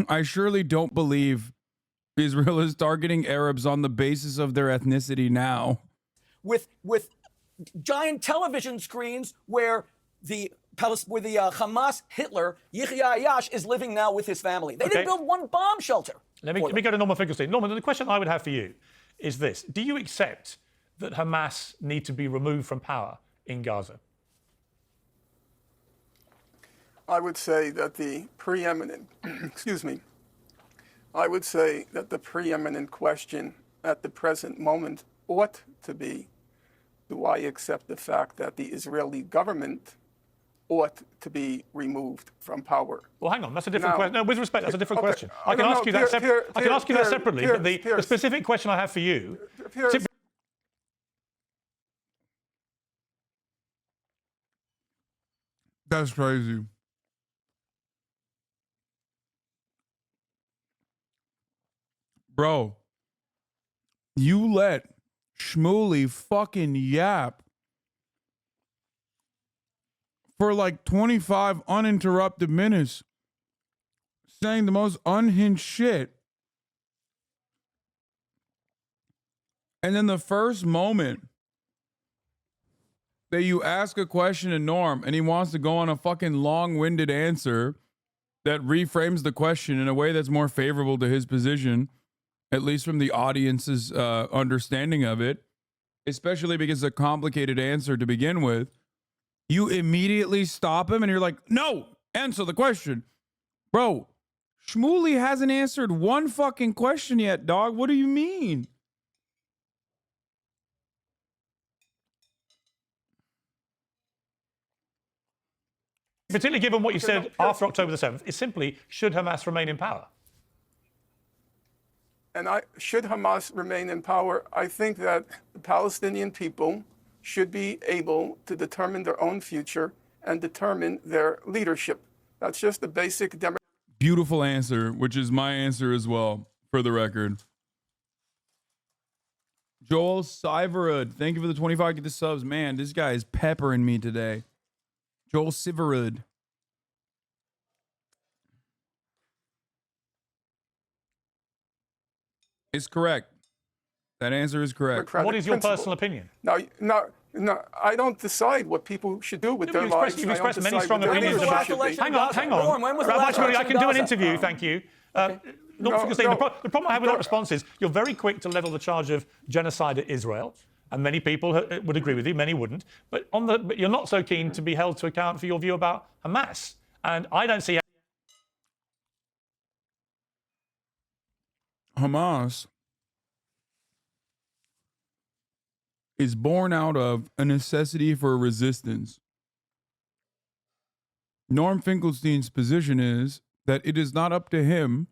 I surely don't believe Israel is targeting Arabs on the basis of their ethnicity now. With giant television screens where the Hamas Hitler, Yahya Ayash, is living now with his family. They didn't build one bomb shelter. Let me go to Norman Finkelstein. Norman, the question I would have for you is this. Do you accept that Hamas need to be removed from power in Gaza? I would say that the preeminent, I would say that the preeminent question at the present moment ought to be, do I accept the fact that the Israeli government ought to be removed from power? Well, hang on, that's a different question. No, with respect, that's a different question. I can ask you that Piers, separately, but the specific question I have for you... Piers, That's crazy. Bro, you let Shmuley fucking yap for like 25 uninterrupted minutes, saying the most unhinged shit. And then the first moment that you ask a question to Norm and he wants to go on a fucking long-winded answer that reframes the question in a way that's more favorable to his position, at least from the audience's understanding of it, especially because it's a complicated answer to begin with, you immediately stop him and you're like, no, answer the question. Bro, Shmuley hasn't answered one fucking question yet, dog. What do you mean? Particularly given what you said after October the 7th, is simply, should Hamas remain in power? And should Hamas remain in power, I think that the Palestinian people should be able to determine their own future and determine their leadership. That's just the basic democratic. Beautiful answer, which is my answer as well, for the record. Joel Siverud, thank you for the 25 get the subs. Man, this guy is peppering me today. Joel Siverud. It's correct. That answer is correct. What is your personal opinion? No, I don't decide what people should do with their lives. You've expressed many strong opinions about it. Hang on. Rabbi Shmuley, I can do an interview, thank you. The problem I have with that response is you're very quick to level the charge of genocide at Israel, and many people would agree with you, many wouldn't. But you're not so keen to be held to account for your view about Hamas. And I don't see Hamas is born out of a necessity for resistance. Norm Finkelstein's position is that it is not up to him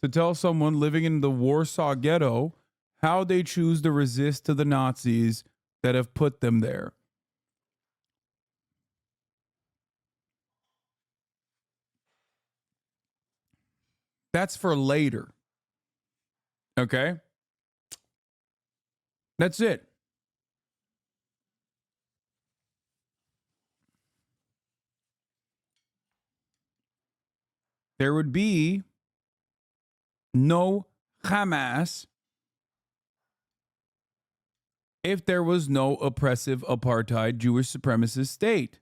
to tell someone living in the Warsaw Ghetto how they choose to resist to the Nazis that have put them there. That's for later. Okay? That's it. There would be no Hamas if there was no oppressive apartheid Jewish supremacist state.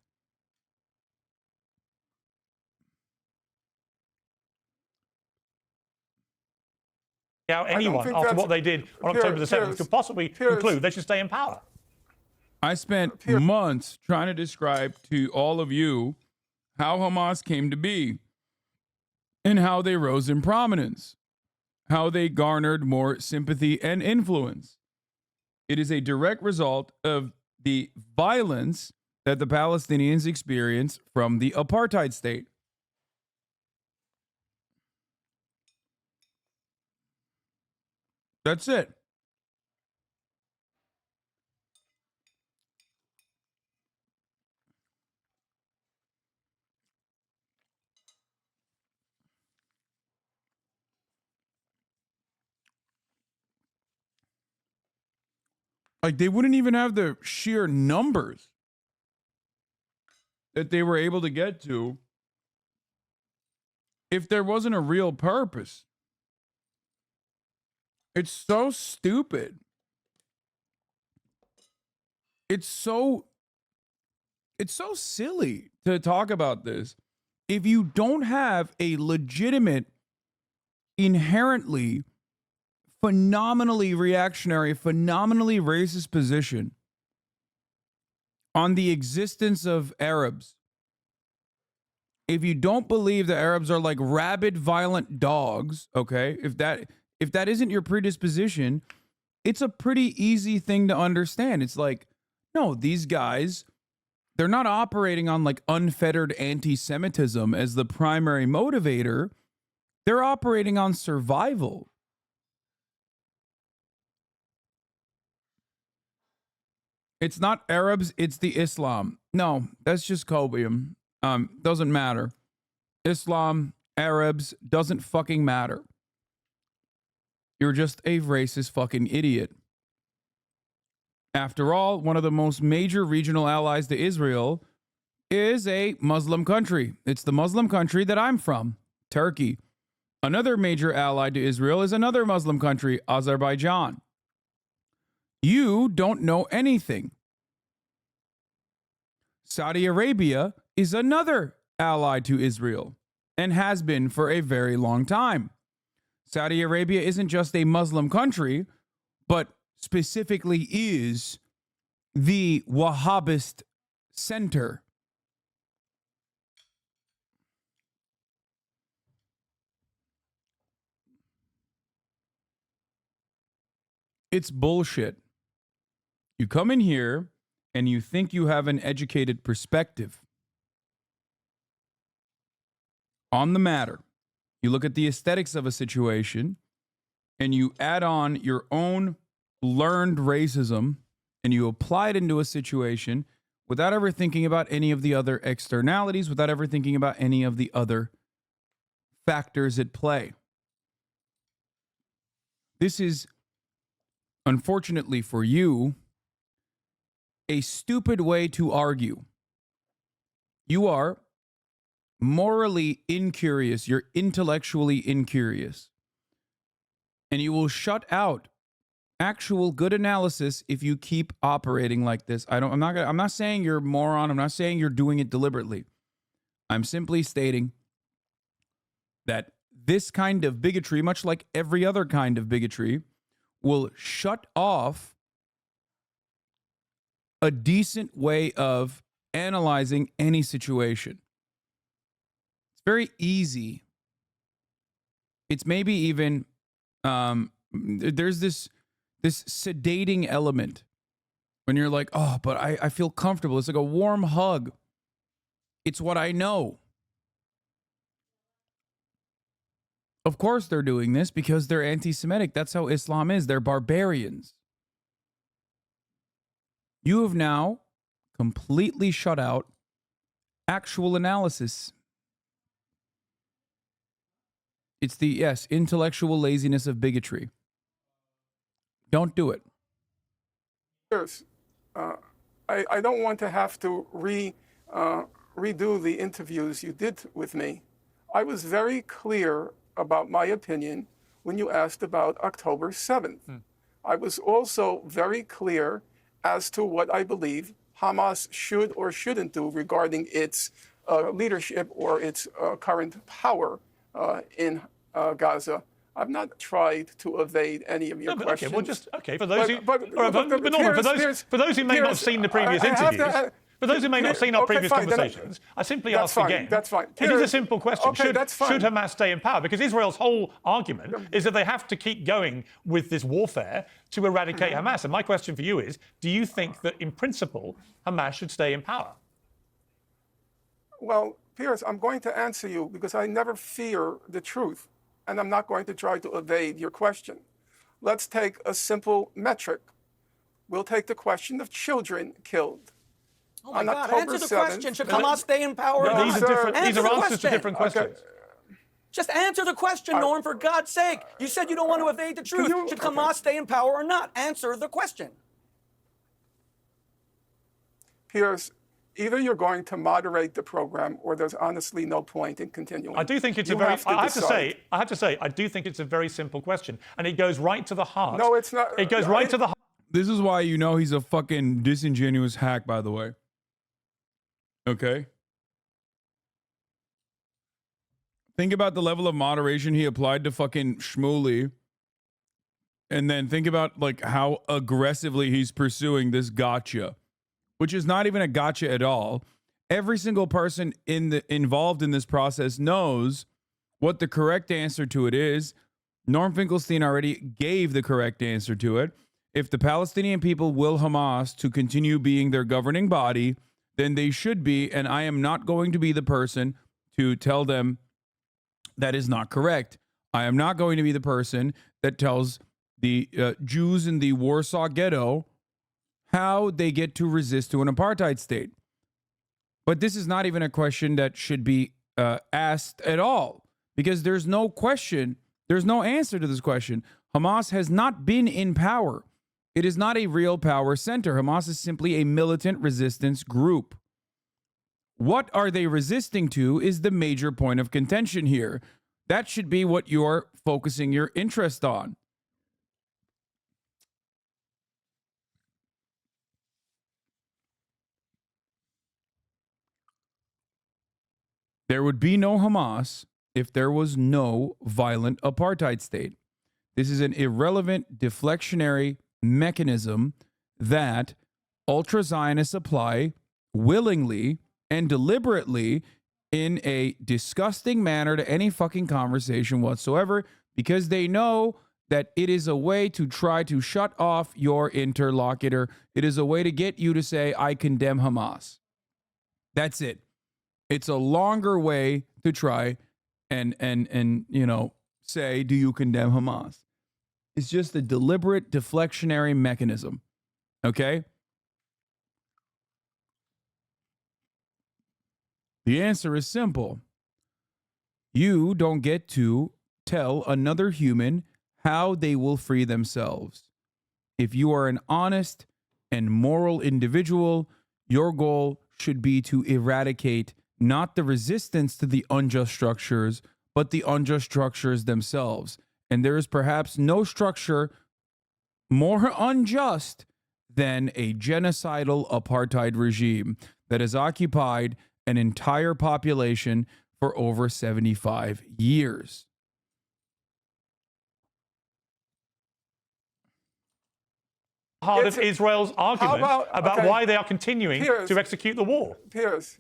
how anyone, after what they did on October the 7th, could possibly conclude they should stay in power. I spent months trying to describe to all of you how Hamas came to be, and how they rose in prominence, how they garnered more sympathy and influence. It is a direct result of the violence that the Palestinians experience from the apartheid state. That's it. Like, they wouldn't even have the sheer numbers that they were able to get to if there wasn't a real purpose. It's so stupid. It's so silly to talk about this if you don't have a legitimate, inherently phenomenally reactionary, phenomenally racist position on the existence of Arabs. If you don't believe the Arabs are like rabid, violent dogs, okay, if that isn't your predisposition, it's a pretty easy thing to understand. It's like, no, these guys, they're not operating on like unfettered anti-Semitism as the primary motivator. They're operating on survival. It's not Arabs, it's the Islam. No, that's just copium. Doesn't matter. Islam, Arabs, doesn't fucking matter. You're just a racist fucking idiot. After all, one of the most major regional allies to Israel is a Muslim country. It's the Muslim country that I'm from, Turkey. Another major ally to Israel is another Muslim country, Azerbaijan. You don't know anything. Saudi Arabia is another ally to Israel and has been for a very long time. Saudi Arabia isn't just a Muslim country, but specifically is the Wahhabist center. It's bullshit. You come in here and you think you have an educated perspective on the matter. You look at the aesthetics of a situation and you add on your own learned racism and you apply it into a situation without ever thinking about any of the other externalities, without ever thinking about any of the other factors at play. This is, unfortunately for you, a stupid way to argue. You are morally incurious. You're intellectually incurious. And you will shut out actual good analysis if you keep operating like this. I'm not saying you're a moron. I'm not saying you're doing it deliberately. I'm simply stating that this kind of bigotry, much like every other kind of bigotry, will shut off a decent way of analyzing any situation. It's very easy. It's maybe even there's this sedating element when you're like, oh, but I feel comfortable. It's like a warm hug. It's what I know. Of course they're doing this because they're anti-Semitic. That's how Islam is. They're barbarians. You have now completely shut out actual analysis. It's the, yes, intellectual laziness of bigotry. Don't do it. I don't want to have to redo the interviews you did with me. I was very clear about my opinion when you asked about October 7th. I was also very clear as to what I believe Hamas should or shouldn't do regarding its leadership or its current power in Gaza. I've not tried to evade any of your questions. Okay, well, for those who may not have seen the previous interviews. For those who may not have seen our Okay, previous fine, then conversations, I simply that's ask fine, again. that's fine. It is a simple question. Okay, should, that's fine. should Hamas stay in power? Because Israel's whole argument is that they have to keep going with this warfare to eradicate Hamas. And my question for you is, do you think that in principle Hamas should stay in power? Well, Piers, I'm going to answer you because I never fear the truth, and I'm not going to try to evade your question. Let's take a simple metric. We'll take the question of children killed. Oh my On God, October answer the 7th, question. Should Hamas stay in power or No, These not? are, sir. different, these Answer are the answers to question. different questions. Just answer the question, Norm, for God's sake. You said you don't want to evade the truth. you- Should okay. Hamas stay in power or not? Answer the question. Piers, either you're going to moderate the program or there's honestly no point in continuing. I do think it's You a very. have to I have to decide. say. I have to say. I do think it's a very simple question, and it goes right to the heart. No, it's not. It goes right to the heart. This is why you know he's a fucking disingenuous hack, by the way. Okay? Think about the level of moderation he applied to fucking Shmuley. And then think about like how aggressively he's pursuing this gotcha, which is not even a gotcha at all. Every single person involved in this process knows what the correct answer to it is. Norm Finkelstein already gave the correct answer to it. If the Palestinian people will Hamas to continue being their governing body, then they should be, and I am not going to be the person to tell them that is not correct. I am not going to be the person that tells the Jews in the Warsaw Ghetto how they get to resist to an apartheid state. But this is not even a question that should be asked at all, because there's no question, there's no answer to this question. Hamas has not been in power. It is not a real power center. Hamas is simply a militant resistance group. What are they resisting to is the major point of contention here. That should be what you're focusing your interest on. There would be no Hamas if there was no violent apartheid state. This is an irrelevant deflectionary mechanism that ultra-Zionists apply willingly and deliberately in a disgusting manner to any fucking conversation whatsoever, because they know that it is a way to try to shut off your interlocutor. It is a way to get you to say, I condemn Hamas. That's it. It's a longer way to try and you know, say, do you condemn Hamas? It's just a deliberate deflectionary mechanism. Okay? The answer is simple. You don't get to tell another human how they will free themselves. If you are an honest and moral individual, your goal should be to eradicate not the resistance to the unjust structures, but the unjust structures themselves. And there is perhaps no structure more unjust than a genocidal apartheid regime that has occupied an entire population for over 75 years. Heart of Israel's argument about why they are continuing to execute the war. Piers,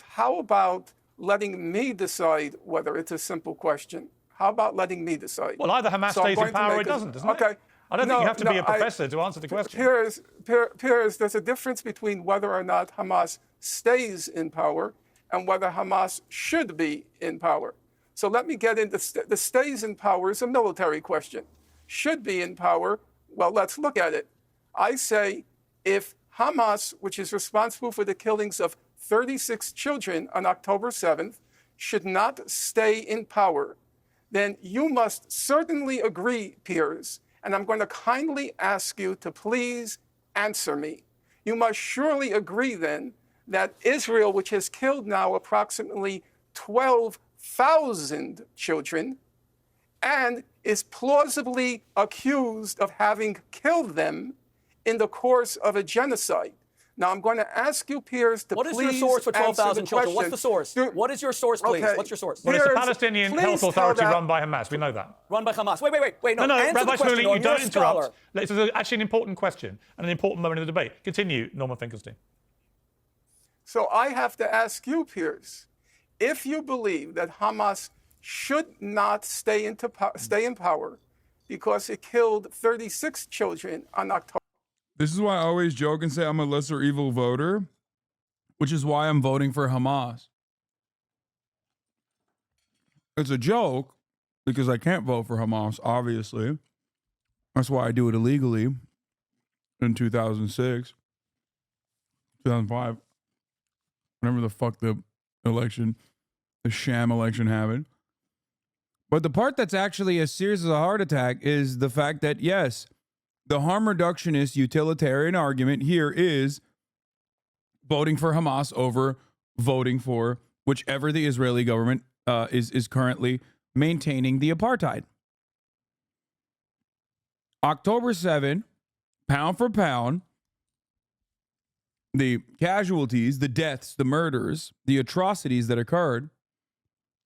how about letting me decide whether it's a simple question? How about letting me decide? Well, either Hamas stays in power or it doesn't, doesn't it? Okay. I don't think you have to be a professor to answer the question. Piers, there's a difference between whether or not Hamas stays in power and whether Hamas should be in power. So let me get into the stays in power is a military question. Should be in power, well, let's look at it. I say if Hamas, which is responsible for the killings of 36 children on October 7th, should not stay in power, then you must certainly agree, Piers, and I'm going to kindly ask you to please answer me. You must surely agree then that Israel, which has killed now approximately 12,000 children and is plausibly accused of having killed them in the course of a genocide. Now, I'm going to ask you, Piers, to please answer the question. What is your source for 12,000 children? What's the source? What is your source, please? Okay. What's your source? Well, it's the Piers, Palestinian please Health tell Authority that- run by Hamas. We know that. Run by Hamas. Wait. No, Answer Rabbi the question, Shmuley, Norm. you You're don't a scholar. interrupt. This is actually an important question and an important moment in the debate. Continue, Norman Finkelstein. So I have to ask you, Piers, if you believe that Hamas should not stay in power because it killed 36 children on October. This is why I always joke and say I'm a lesser evil voter, which is why I'm voting for Hamas. It's a joke because I can't vote for Hamas, obviously. That's why I do it illegally in 2006, 2005, whenever the fuck the sham election happened. But the part that's actually as serious as a heart attack is the fact that, yes, the harm reductionist utilitarian argument here is voting for Hamas over voting for whichever the Israeli government is currently maintaining the apartheid. October 7, pound for pound, the casualties, the deaths, the murders, the atrocities that occurred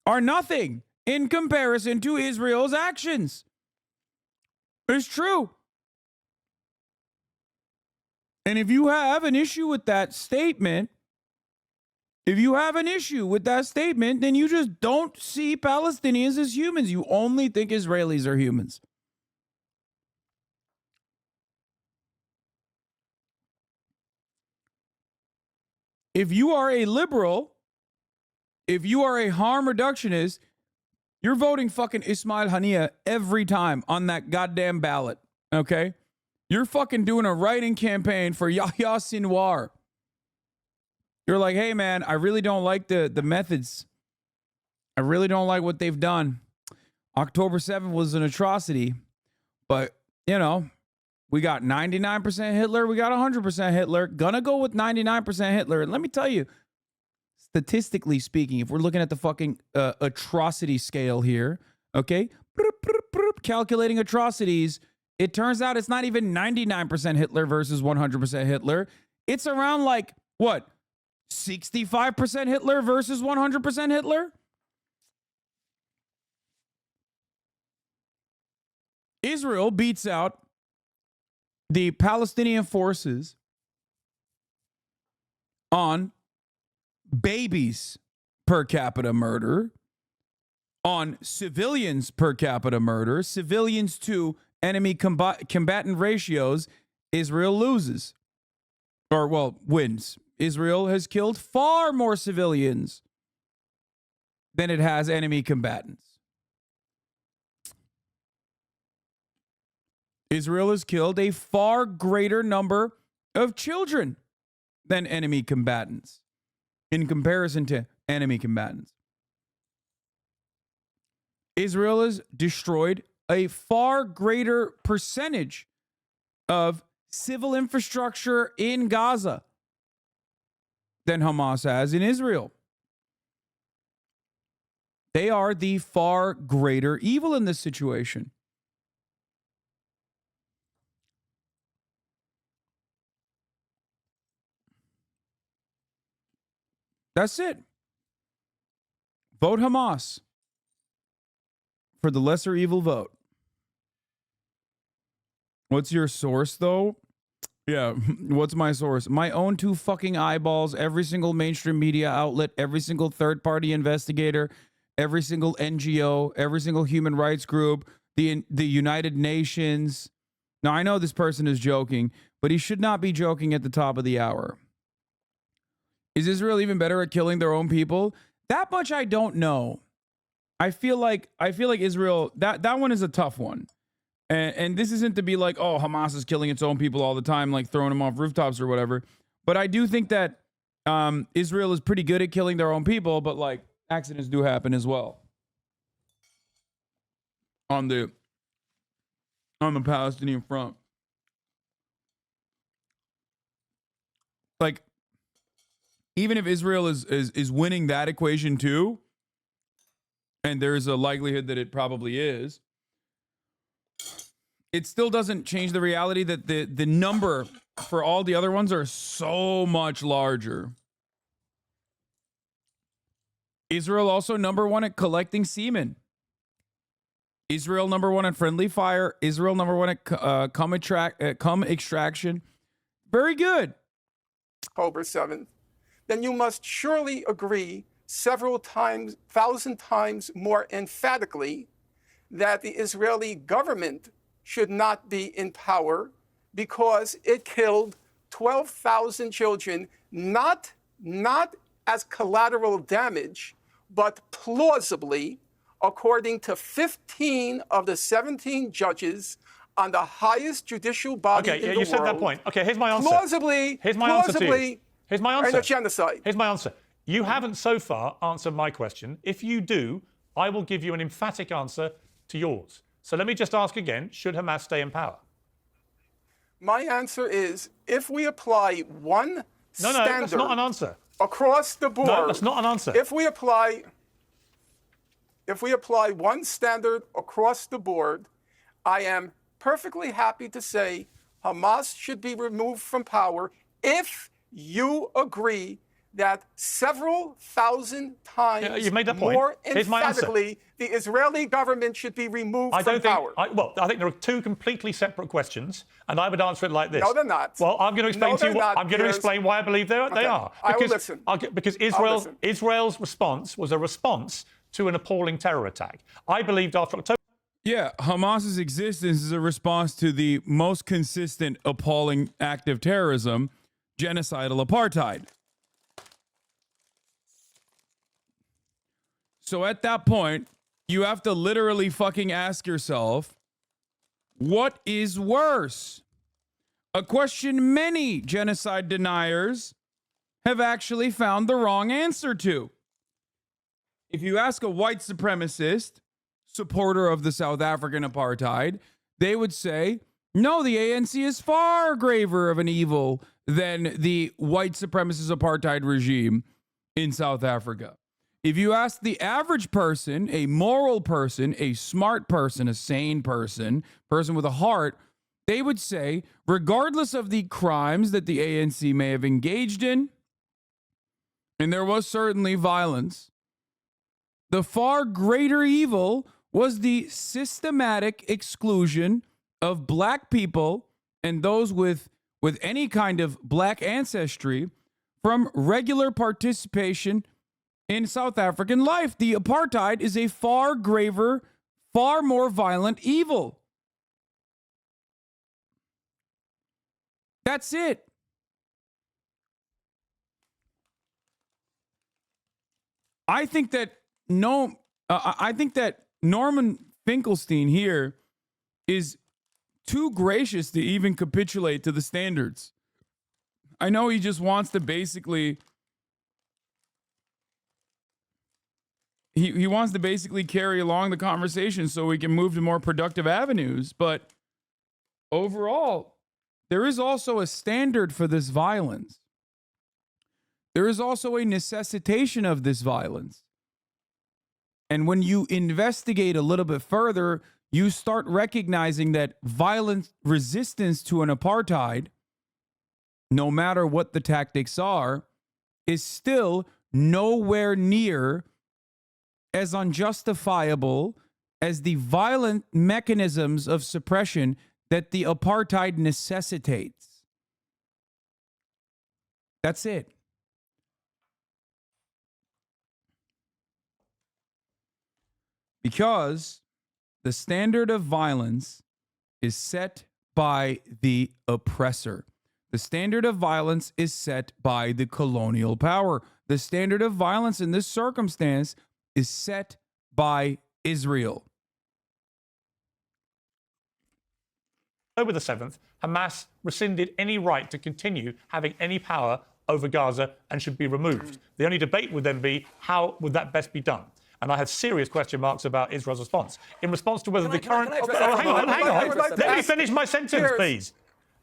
are nothing in comparison to Israel's actions. It's true. And if you have an issue with that statement, then you just don't see Palestinians as humans. You only think Israelis are humans. If you are a liberal, if you are a harm reductionist, you're voting fucking Ismail Haniyeh every time on that goddamn ballot, okay? You're fucking doing a writing campaign for Yahya Sinwar. You're like, hey, man, I really don't like the methods. I really don't like what they've done. October 7th was an atrocity, but, you know, we got 99% Hitler. We got 100% Hitler. Gonna go with 99% Hitler. And let me tell you, statistically speaking, if we're looking at the fucking atrocity scale here, okay, calculating atrocities, it turns out it's not even 99% Hitler versus 100% Hitler. It's around like, what, 65% Hitler versus 100% Hitler? Israel beats out the Palestinian forces on babies per capita murder, on civilians per capita murder, civilians to enemy combatant ratios. Israel loses, or, well, wins. Israel has killed far more civilians than it has enemy combatants. Israel has killed a far greater number of children than enemy combatants in comparison to enemy combatants. Israel has destroyed a far greater percentage of civil infrastructure in Gaza than Hamas has in Israel. They are the far greater evil in this situation. That's it. Vote Hamas for the lesser evil vote. What's your source, though? Yeah, what's my source? My own two fucking eyeballs, every single mainstream media outlet, every single third-party investigator, every single NGO, every single human rights group, the United Nations. Now, I know this person is joking, but he should not be joking at the top of the hour. Is Israel even better at killing their own people? That much I don't know. I feel like Israel, that one is a tough one. And this isn't to be like, oh, Hamas is killing its own people all the time, like throwing them off rooftops or whatever. But I do think that Israel is pretty good at killing their own people, but like accidents do happen as well. On the Palestinian front. Like, even if Israel is winning that equation too, and there's a likelihood that it probably is, it still doesn't change the reality that the number for all the other ones are so much larger. Israel also number one at collecting semen. Israel number one at friendly fire. Israel number one at cum extraction. Very good. October 7th. then you must surely agree several times, 1,000 times more emphatically that the Israeli government should not be in power because it killed 12,000 children, not as collateral damage, but plausibly, according to 15 of the 17 judges on the highest judicial body in the world. Okay, you said that point. Okay, here's my answer. Plausibly, here's my answer to you. Here's my answer. And a genocide. Here's my answer. You haven't so far answered my question. If you do, I will give you an emphatic answer to yours. So let me just ask again, should Hamas stay in power? My answer is, if we apply one standard... No, that's not an answer. ...across the board... No, that's not an answer. If we apply one standard across the board, I am perfectly happy to say Hamas should be removed from power if you agree that several thousand times you made that point. more Here's my answer. emphatically the Israeli government should be removed from power. I think there are two completely separate questions, and I would answer it like this. No, they're not. Well, I'm going to explain to you. I'm going to explain why I believe they are. I will listen. Because listen. Israel's response was a response to an appalling terror attack. I believed after October. Yeah, Hamas's existence is a response to the most consistent, appalling act of terrorism, genocidal apartheid. So at that point, you have to literally fucking ask yourself, what is worse? A question many genocide deniers have actually found the wrong answer to. If you ask a white supremacist, supporter of the South African apartheid, they would say, no, the ANC is far graver of an evil than the white supremacist apartheid regime in South Africa. If you ask the average person, a moral person, a smart person, a sane person, person with a heart, they would say, regardless of the crimes that the ANC may have engaged in, and there was certainly violence, the far greater evil was the systematic exclusion of black people and those with any kind of black ancestry from regular participation in South African life. The apartheid is a far graver, far more violent evil. That's it. I think that Norman Finkelstein here is too gracious to even capitulate to the standards. I know he just wants to basically he wants to basically carry along the conversation so we can move to more productive avenues, but overall, there is also a standard for this violence. There is also a necessitation of this violence. And when you investigate a little bit further, you start recognizing that violent resistance to an apartheid, no matter what the tactics are, is still nowhere near as unjustifiable as the violent mechanisms of suppression that the apartheid necessitates. That's it. Because the standard of violence is set by the oppressor. The standard of violence is set by the colonial power. The standard of violence in this circumstance is set by Israel. October the 7th, Hamas rescinded any right to continue having any power over Gaza and should be removed. The only debate would then be, how would that best be done? And I had serious question marks about Israel's response. In response to whether hang on. Let me finish my sentence, please.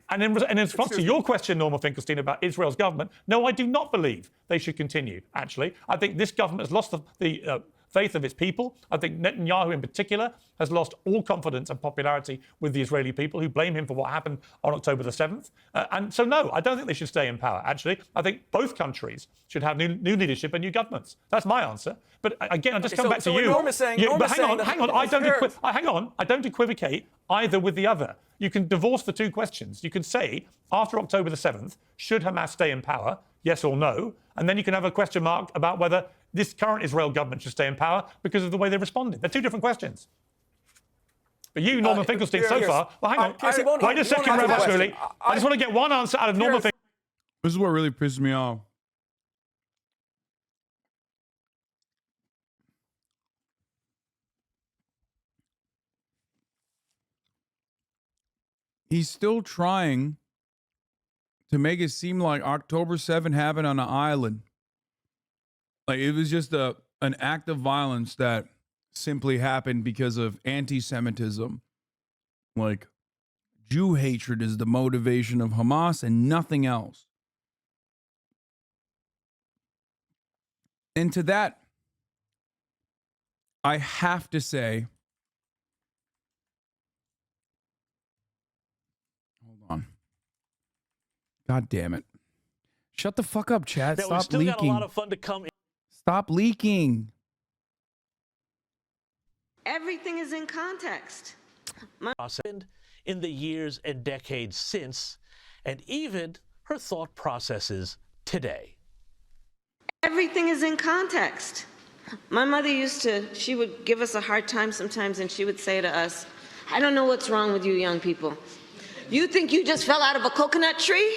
And in response to your question, Norma Finkelstein, about Israel's government, no, I do not believe they should continue, actually. I think this government has lost the faith of its people. I think Netanyahu in particular has lost all confidence and popularity with the Israeli people, who blame him for what happened on October the 7th. And so, no, I don't think they should stay in power, actually. I think both countries should have new leadership and new governments. That's my answer. But again, I'll just come back to you. Hang on. I don't equivocate either with the other. You can divorce the two questions. You can say, after October the 7th, should Hamas stay in power? yes or no. And then you can have a question mark about whether this current Israel government should stay in power because of the way they responded. They're two different questions. But you, Norman Finkelstein, so far, well, hang on. Wait a second, Rabbi Shmuley. I just want to get one answer out of Norman Finkelstein. This is what really pisses me off. He's still trying to make it seem like October 7th happened on an island. Like it was just an act of violence that simply happened because of anti-Semitism. Like Jew hatred is the motivation of Hamas and nothing else. And to that, I have to say, hold on. God damn it. Shut the fuck up, Chad. Now, Stop we still leaking. got a lot of fun to come. Stop leaking. Everything is in context. In the years and decades since, and even her thought processes today. Everything is in context. My mother she would give us a hard time sometimes, and she would say to us, I don't know what's wrong with you young people. You think you just fell out of a coconut tree?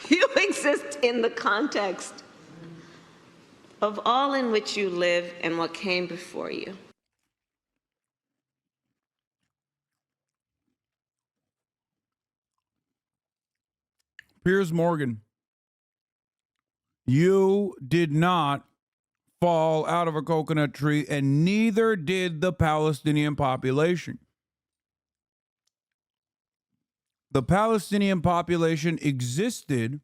You exist in the context of all in which you live and what came before you. Piers Morgan, you did not fall out of a coconut tree, and neither did the Palestinian population. The Palestinian population existed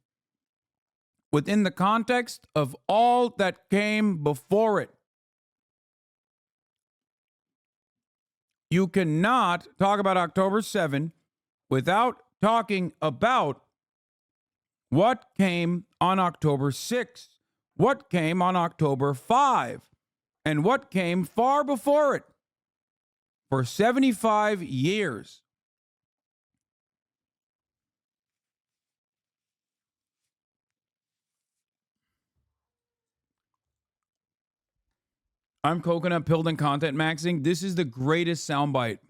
within the context of all that came before it. You cannot talk about October 7 without talking about what came on October 6, what came on October 5, and what came far before it for 75 years. I'm coconut pilled and content maxing. This is the greatest soundbite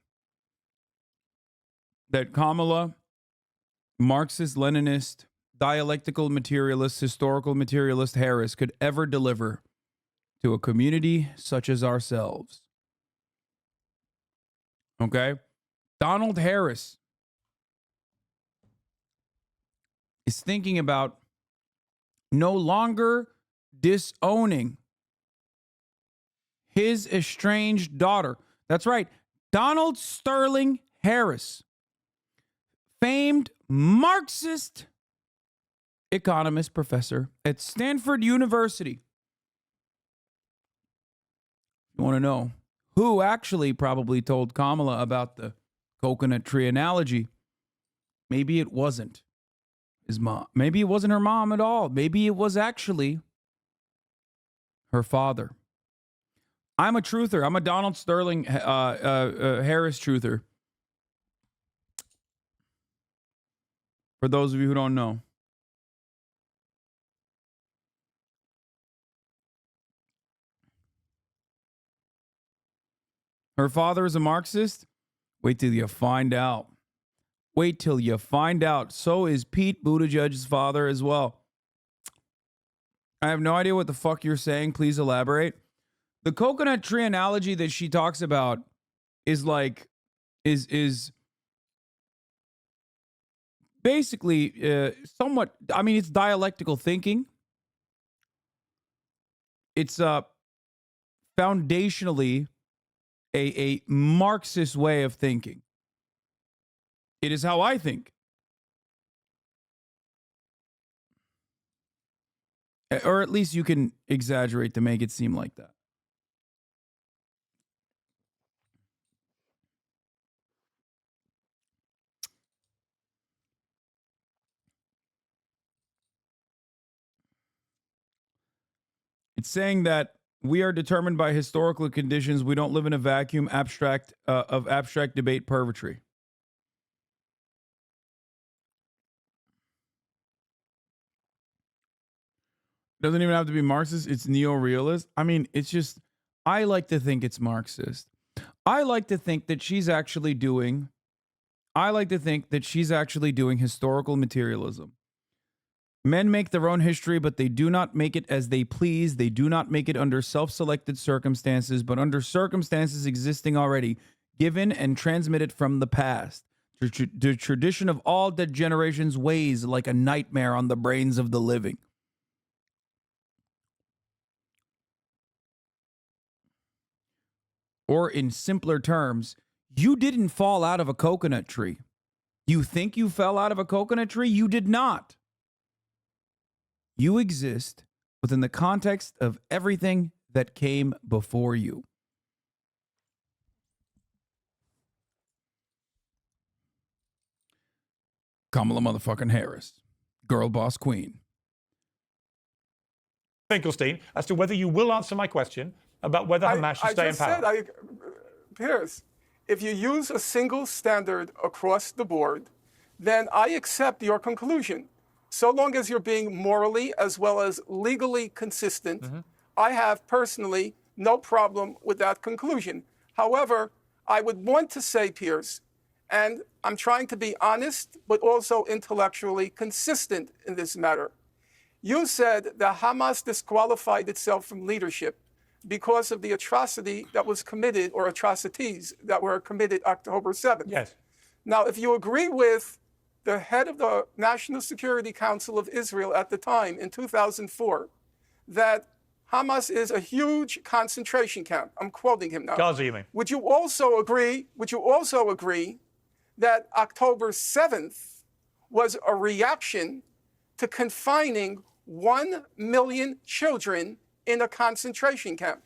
that Kamala, Marxist, Leninist, dialectical materialist, historical materialist Harris could ever deliver to a community such as ourselves. Okay? Donald Harris is thinking about no longer disowning his estranged daughter. That's right. Donald Sterling Harris, famed Marxist economist professor at Stanford University. You want to know who actually probably told Kamala about the coconut tree analogy? Maybe it wasn't his mom. Maybe it wasn't her mom at all. Maybe it was actually her father. I'm a truther. I'm a Donald Sterling Harris truther. For those of you who don't know. Her father is a Marxist? Wait till you find out. Wait till you find out. So is Pete Buttigieg's father as well. I have no idea what the fuck you're saying. Please elaborate. The coconut tree analogy that she talks about is like, is basically somewhat, I mean, it's dialectical thinking. It's foundationally a Marxist way of thinking. It is how I think. Or at least you can exaggerate to make it seem like that. It's saying that we are determined by historical conditions. We don't live in a vacuum of abstract debate purgatory. Doesn't even have to be Marxist. It's neo-realist. I mean, it's just, I like to think it's Marxist. I like to think that she's actually doing historical materialism. Men make their own history, but they do not make it as they please. They do not make it under self-selected circumstances, but under circumstances existing already, given and transmitted from the past. The tradition of all dead generations weighs like a nightmare on the brains of the living. Or in simpler terms, you didn't fall out of a coconut tree. You think you fell out of a coconut tree? You did not. You exist within the context of everything that came before you. Kamala motherfucking Harris, girl boss queen. Finkelstein, as to whether you will answer my question about whether Hamas should stay in power. Piers, if you use a single standard across the board, then I accept your conclusion. So long as you're being morally as well as legally consistent, I have personally no problem with that conclusion. However, I would want to say, Piers, and I'm trying to be honest, but also intellectually consistent in this matter. You said that Hamas disqualified itself from leadership because of the atrocity that was committed, or atrocities that were committed October 7th. Yes. Now, if you agree with the head of the National Security Council of Israel at the time in 2004, that Hamas is a huge concentration camp. I'm quoting him now. Gaza, you mean? Would you also agree that October 7th was a reaction to confining 1 million children in a concentration camp?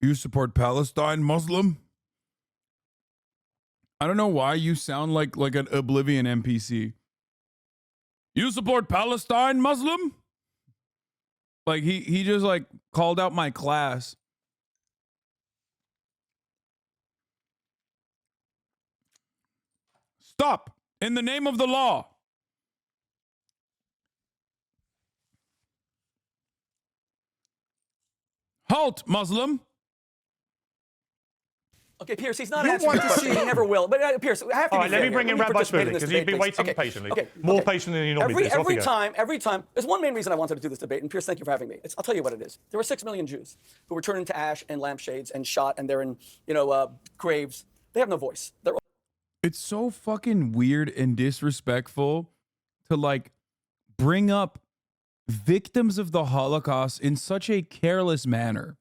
You support Palestine, Muslim? I don't know why you sound like an Oblivion NPC. You support Palestine, Muslim? Like he just like called out my class. Stop in the name of the law. Halt, Muslim. Okay, Piers, he's not You answering want the to question. see- He never will. But Piers, I have to All be right, let fair me bring here. in Let Rabbi participate in Shmuley, this because he's been debate, waiting please. patiently. Okay. More patient than you normally do. So off you go. Every time, there's one main reason I wanted to do this debate, and Piers, thank you for having me. I'll tell you what it is. There were 6 million Jews who were turned into ash and lampshades and shot, and they're in, graves. They have no voice. It's so fucking weird and disrespectful to like bring up victims of the Holocaust in such a careless manner.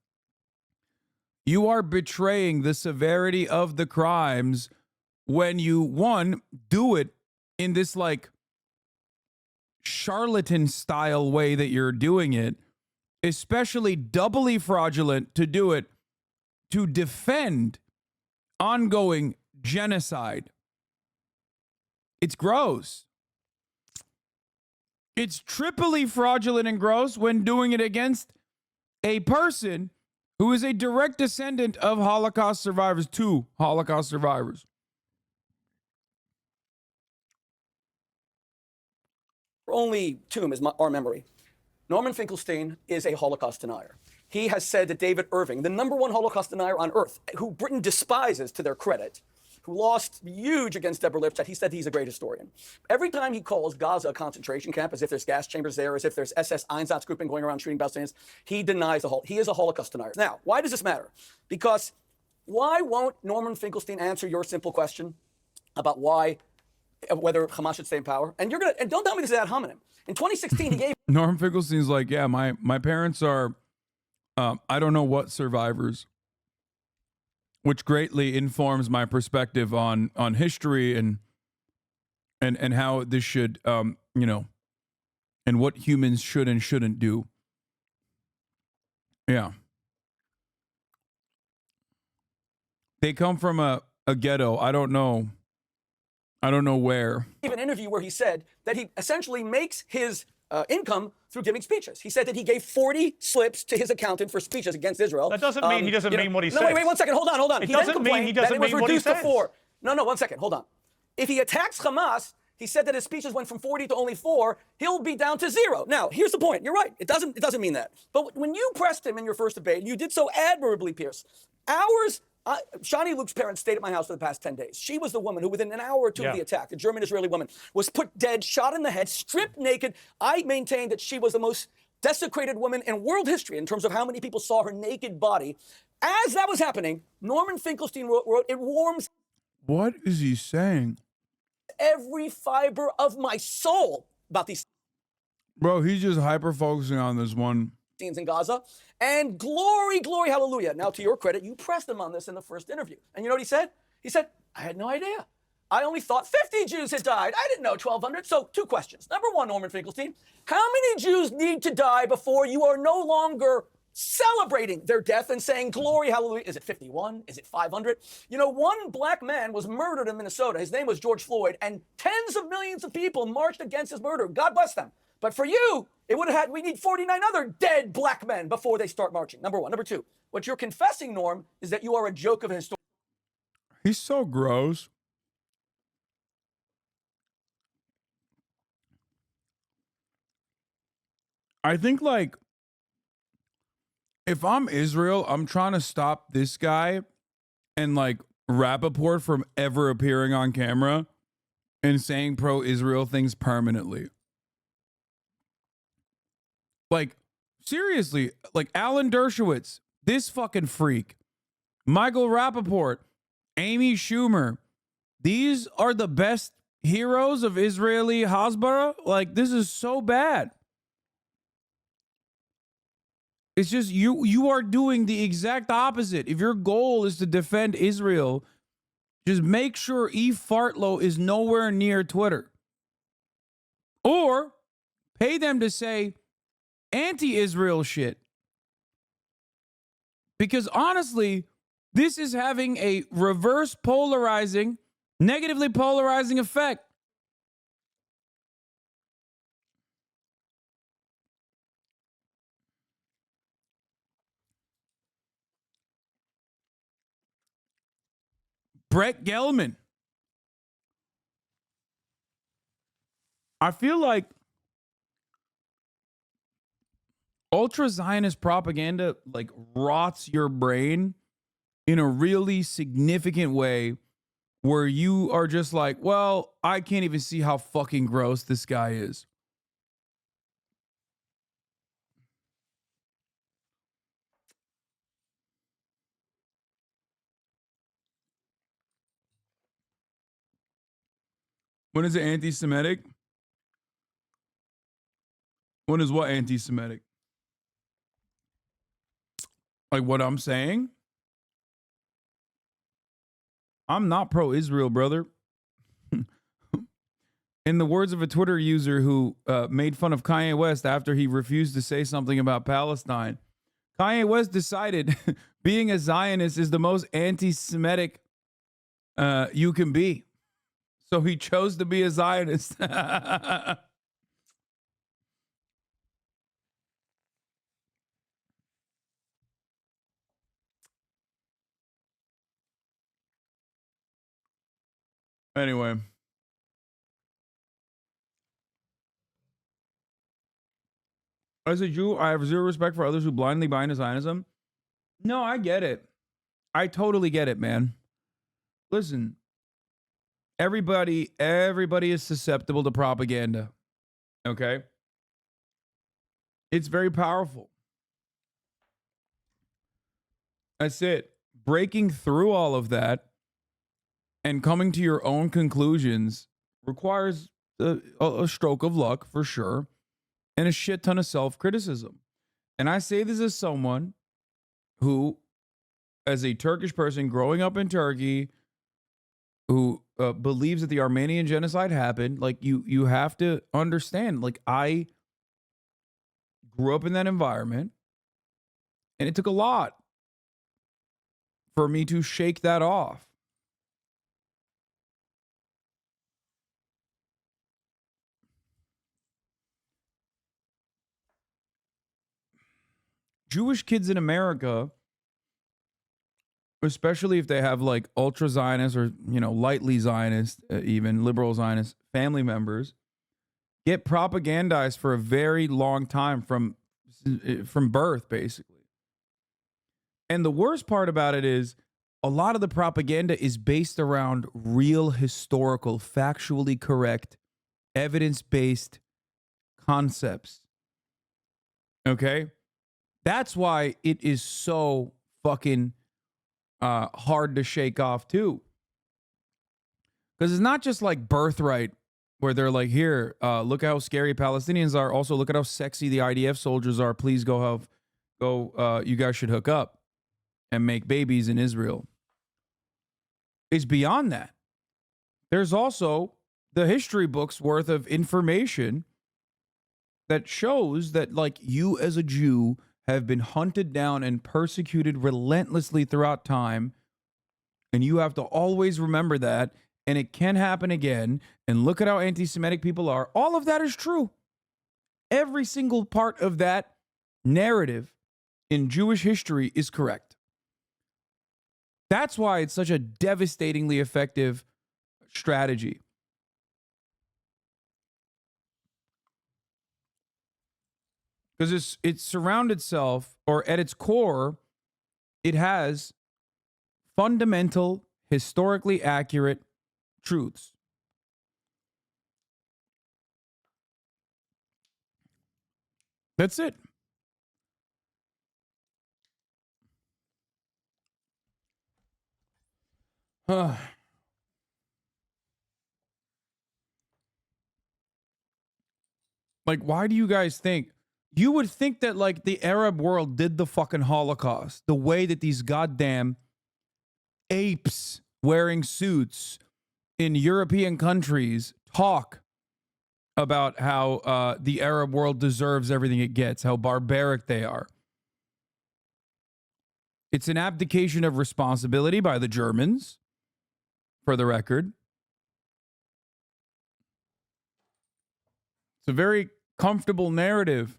You are betraying the severity of the crimes when you, one, do it in this like charlatan style way that you're doing it, especially doubly fraudulent to do it to defend ongoing genocide. It's gross. It's triply fraudulent and gross when doing it against a person who is a direct descendant of Holocaust survivors, 2 Holocaust survivors. Only tomb is our memory. Norman Finkelstein is a Holocaust denier. He has said that David Irving, the #1 Holocaust denier on earth, who Britain despises to their credit, who lost huge against Deborah Lipstadt, he said he's a great historian. Every time he calls Gaza a concentration camp, as if there's gas chambers there, as if there's SS Einsatzgruppen going around shooting Palestinians, he denies he is a Holocaust denier. Now, why does this matter? Because why won't Norman Finkelstein answer your simple question about whether Hamas should stay in power? And don't tell me this is ad hominem. In 2016, he gave Norman Finkelstein's like, yeah, my parents are, I don't know what survivors, which greatly informs my perspective on history and how this should, and what humans should and shouldn't do. Yeah. They come from a ghetto. I don't know where. an interview where he said that he essentially makes his income through giving speeches. He said that he gave 40 slips to his accountant for speeches against Israel. That doesn't mean he doesn't mean what he says. No, wait 1 second. Hold on. It He then doesn't mean he complained doesn't that it was mean what he reduced to says. 4. No, 1 second. Hold on. If he attacks Hamas, he said that his speeches went from 40 to only 4. He'll be down to 0. Now, here's the point. You're right. It doesn't mean that. But when you pressed him in your first debate, you did so admirably, Piers. Shani Luke's parents stayed at my house for the past 10 days. She was the woman who, within an hour or two of the attack, a German-Israeli woman, was put dead, shot in the head, stripped naked. I maintain that she was the most desecrated woman in world history in terms of how many people saw her naked body. As that was happening, Norman Finkelstein wrote, it warms What is he saying? every fiber of my soul about these Bro, he's just hyper-focusing on this one. scenes in Gaza. And glory, glory, hallelujah. Now, to your credit, you pressed him on this in the first interview. And you know what he said? He said, I had no idea. I only thought 50 Jews had died. I didn't know 1,200. So 2 questions. Number 1, Norman Finkelstein, how many Jews need to die before you are no longer celebrating their death and saying glory, hallelujah? Is it 51? Is it 500? You know, 1 black man was murdered in Minnesota. His name was George Floyd, and tens of millions of people marched against his murder. God bless them. But for you, we need 49 other dead black men before they start marching. Number 1. Number 2, what you're confessing, Norm, is that you are a joke of a historian. He's so gross. I think, like, if I'm Israel, I'm trying to stop this guy and, like, Rappaport from ever appearing on camera and saying pro-Israel things permanently. Like, seriously, like Alan Dershowitz, this fucking freak, Michael Rappaport, Amy Schumer, these are the best heroes of Israeli Hasbara. Like, this is so bad. It's just you are doing the exact opposite. If your goal is to defend Israel, just make sure E. Fartlow is nowhere near Twitter. Or pay them to say anti-Israel shit. Because honestly, this is having a reverse polarizing, negatively polarizing effect. Brett Gelman. I feel like ultra-Zionist propaganda like rots your brain in a really significant way where you are just like, well, I can't even see how fucking gross this guy is. When is it anti-Semitic? When is what anti-Semitic? Like what I'm saying? I'm not pro-Israel, brother. In the words of a Twitter user who made fun of Kanye West after he refused to say something about Palestine, Kanye West decided being a Zionist is the most anti-Semitic you can be. So he chose to be a Zionist. Anyway. As a Jew, I have zero respect for others who blindly buy into Zionism. No, I get it. I totally get it, man. Listen, everybody is susceptible to propaganda. Okay? It's very powerful. That's it. Breaking through all of that and coming to your own conclusions requires a stroke of luck for sure and a shit ton of self-criticism. And I say this as someone who, as a Turkish person growing up in Turkey, who believes that the Armenian genocide happened, like you have to understand, like I grew up in that environment and it took a lot for me to shake that off. Jewish kids in America, especially if they have like ultra Zionist or, you know, lightly Zionist, even liberal Zionist family members, get propagandized for a very long time from birth, basically. And the worst part about it is a lot of the propaganda is based around real historical, factually correct, evidence-based concepts. Okay? That's why it is so fucking hard to shake off too. Because it's not just like birthright where they're like, here, look how scary Palestinians are. Also, look at how sexy the IDF soldiers are. Please you guys should hook up and make babies in Israel. It's beyond that. There's also the history books worth of information that shows that, like, you as a Jew have been hunted down and persecuted relentlessly throughout time. And you have to always remember that. And it can happen again. And look at how anti-Semitic people are. All of that is true. Every single part of that narrative in Jewish history is correct. That's why it's such a devastatingly effective strategy. Because it surrounds itself, or at its core, it has fundamental, historically accurate truths. That's it. Like, why do you guys think? You would think that, like, the Arab world did the fucking Holocaust the way that these goddamn apes wearing suits in European countries talk about how the Arab world deserves everything it gets, how barbaric they are. It's an abdication of responsibility by the Germans, for the record. It's a very comfortable narrative.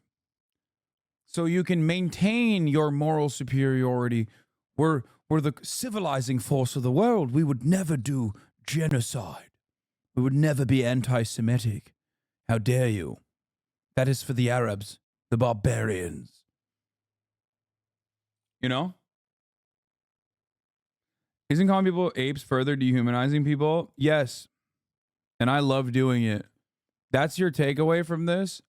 So you can maintain your moral superiority. We're the civilizing force of the world. We would never do genocide. We would never be anti-Semitic. How dare you? That is for the Arabs, the barbarians. You know? Isn't calling people apes further dehumanizing people? Yes. And I love doing it. That's your takeaway from this?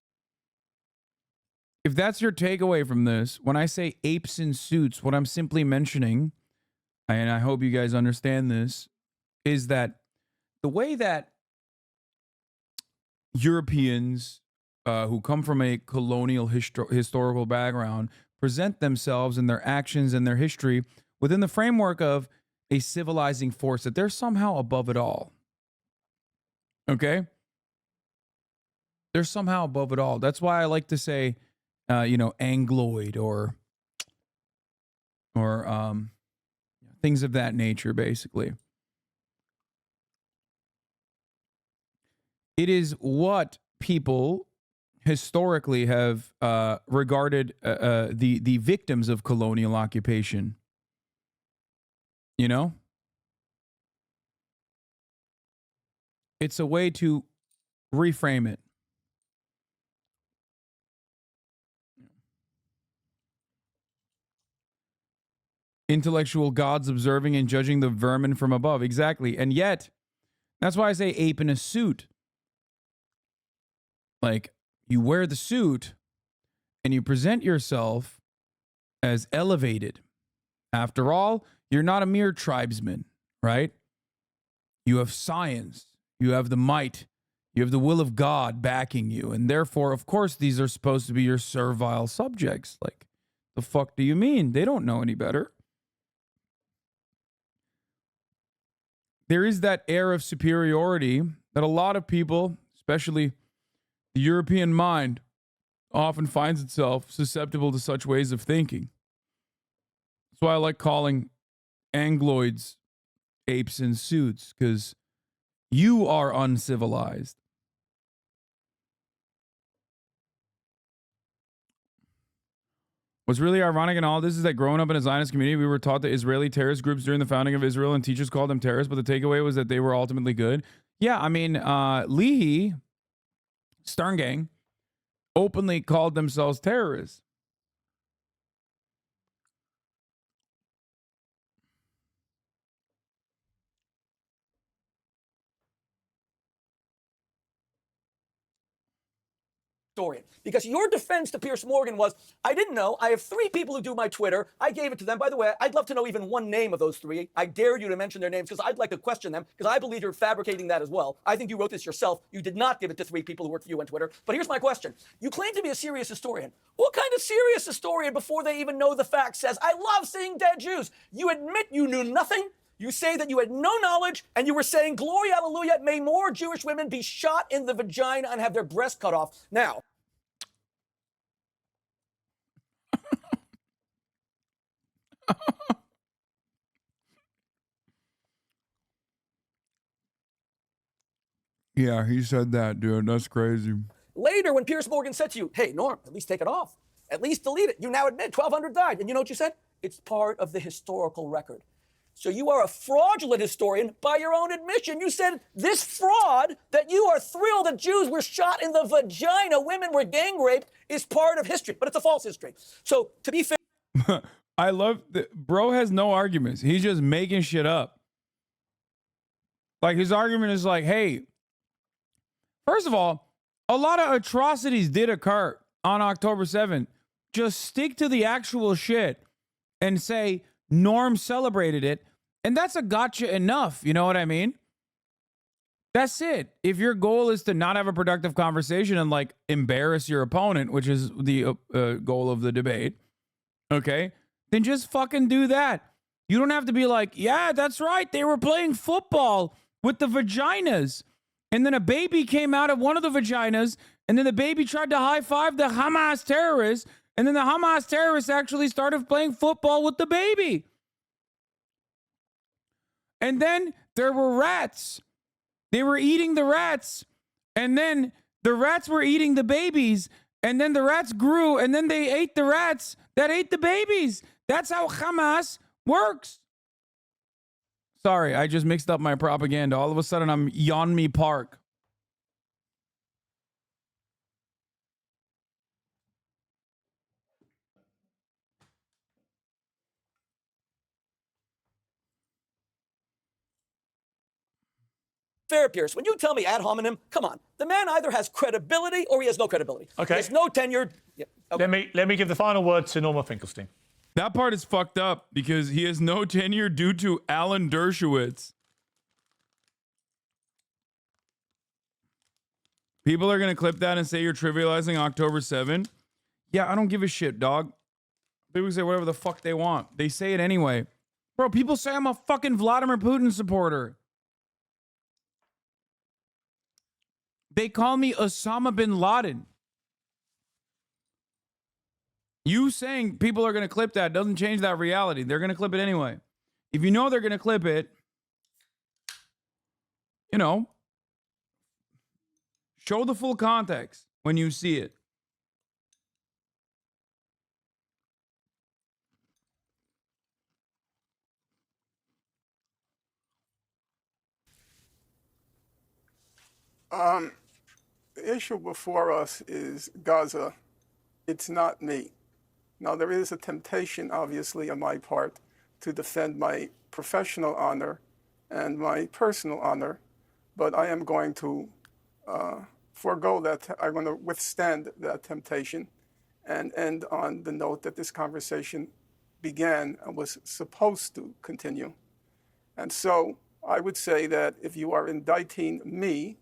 If that's your takeaway from this, when I say apes in suits, what I'm simply mentioning, and I hope you guys understand this, is that the way that Europeans who come from a colonial historical background present themselves and their actions and their history within the framework of a civilizing force, that they're somehow above it all. Okay? They're somehow above it all. That's why I like to say, Angloid or things of that nature, basically. It is what people historically have regarded the victims of colonial occupation. You know? It's a way to reframe it. Intellectual gods observing and judging the vermin from above. Exactly. And yet, that's why I say ape in a suit. Like, you wear the suit and you present yourself as elevated. After all, you're not a mere tribesman, right? You have science. You have the might. You have the will of God backing you. And therefore, of course, these are supposed to be your servile subjects. Like, the fuck do you mean? They don't know any better. There is that air of superiority that a lot of people, especially the European mind, often finds itself susceptible to such ways of thinking. That's why I like calling Angloids apes in suits, because you are uncivilized. What's really ironic in all this is that growing up in a Zionist community, we were taught that Israeli terrorist groups during the founding of Israel and teachers called them terrorists, but the takeaway was that they were ultimately good. Yeah, I mean, Leahy, Stern Gang, openly called themselves terrorists. Historian. Because your defense to Piers Morgan was, I didn't know. I have 3 people who do my Twitter. I gave it to them. By the way, I'd love to know even one name of those 3. I dare you to mention their names because I'd like to question them because I believe you're fabricating that as well. I think you wrote this yourself. You did not give it to 3 people who work for you on Twitter. But here's my question. You claim to be a serious historian. What kind of serious historian, before they even know the facts, says, I love seeing dead Jews? You admit you knew nothing? You say that you had no knowledge, and you were saying, glory, hallelujah, may more Jewish women be shot in the vagina and have their breast cut off. Now, Yeah, he said that, dude. That's crazy. later, when Piers Morgan said to you, hey, Norm, at least take it off. At least delete it. You now admit 1,200 died. And you know what you said? It's part of the historical record. So you are a fraudulent historian by your own admission. You said this fraud that you are thrilled that Jews were shot in the vagina, women were gang raped, is part of history. But it's a false history. So to be fair, I love that bro has no arguments. He's just making shit up. Like his argument is like, hey, first of all, a lot of atrocities did occur on October 7th. Just stick to the actual shit and say Norm celebrated it. And that's a gotcha enough. You know what I mean? That's it. If your goal is to not have a productive conversation and like embarrass your opponent, which is the goal of the debate, okay, then just fucking do that. You don't have to be like, yeah, that's right. They were playing football with the vaginas. And then a baby came out of one of the vaginas. And then the baby tried to high five the Hamas terrorists. And then the Hamas terrorists actually started playing football with the baby. And then there were rats. They were eating the rats. And then the rats were eating the babies. And then the rats grew. And then they ate the rats that ate the babies. That's how Hamas works. Sorry, I just mixed up my propaganda. All of a sudden, I'm Yeonmi Park. fair, Piers, when you tell me ad hominem, come on. The man either has credibility or he has no credibility. Okay. He has no tenure. Yeah, okay. Let me give the final word to Norma Finkelstein. That part is fucked up because he has no tenure due to Alan Dershowitz. People are going to clip that and say you're trivializing October 7. Yeah, I don't give a shit, dog. People say whatever the fuck they want. They say it anyway. Bro, people say I'm a fucking Vladimir Putin supporter. They call me Osama bin Laden. You saying people are going to clip that doesn't change that reality. They're going to clip it anyway. If you know they're going to clip it, you know, show the full context when you see it. The issue before us is Gaza. It's not me. Now, there is a temptation, obviously, on my part to defend my professional honor and my personal honor, but I am going to forego that. I'm going to withstand that temptation and end on the note that this conversation began and was supposed to continue. And so I would say that if you are indicting me,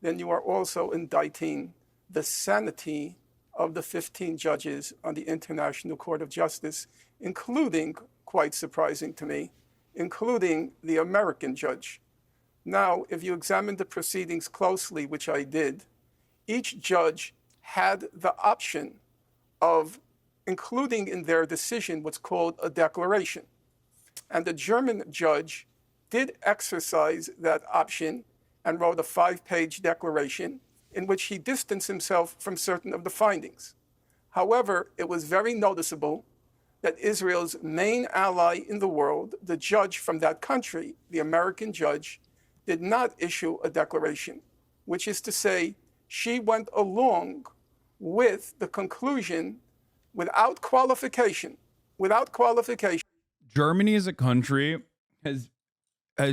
then you are also indicting the sanity of the 15 judges on the International Court of Justice, including, quite surprising to me, including the American judge. Now, if you examine the proceedings closely, which I did, each judge had the option of including in their decision what's called a declaration. And the German judge did exercise that option and wrote a 5-page declaration in which he distanced himself from certain of the findings. However, it was very noticeable that Israel's main ally in the world, the judge from that country, the American judge, did not issue a declaration, which is to say, she went along with the conclusion without qualification. Germany as a country has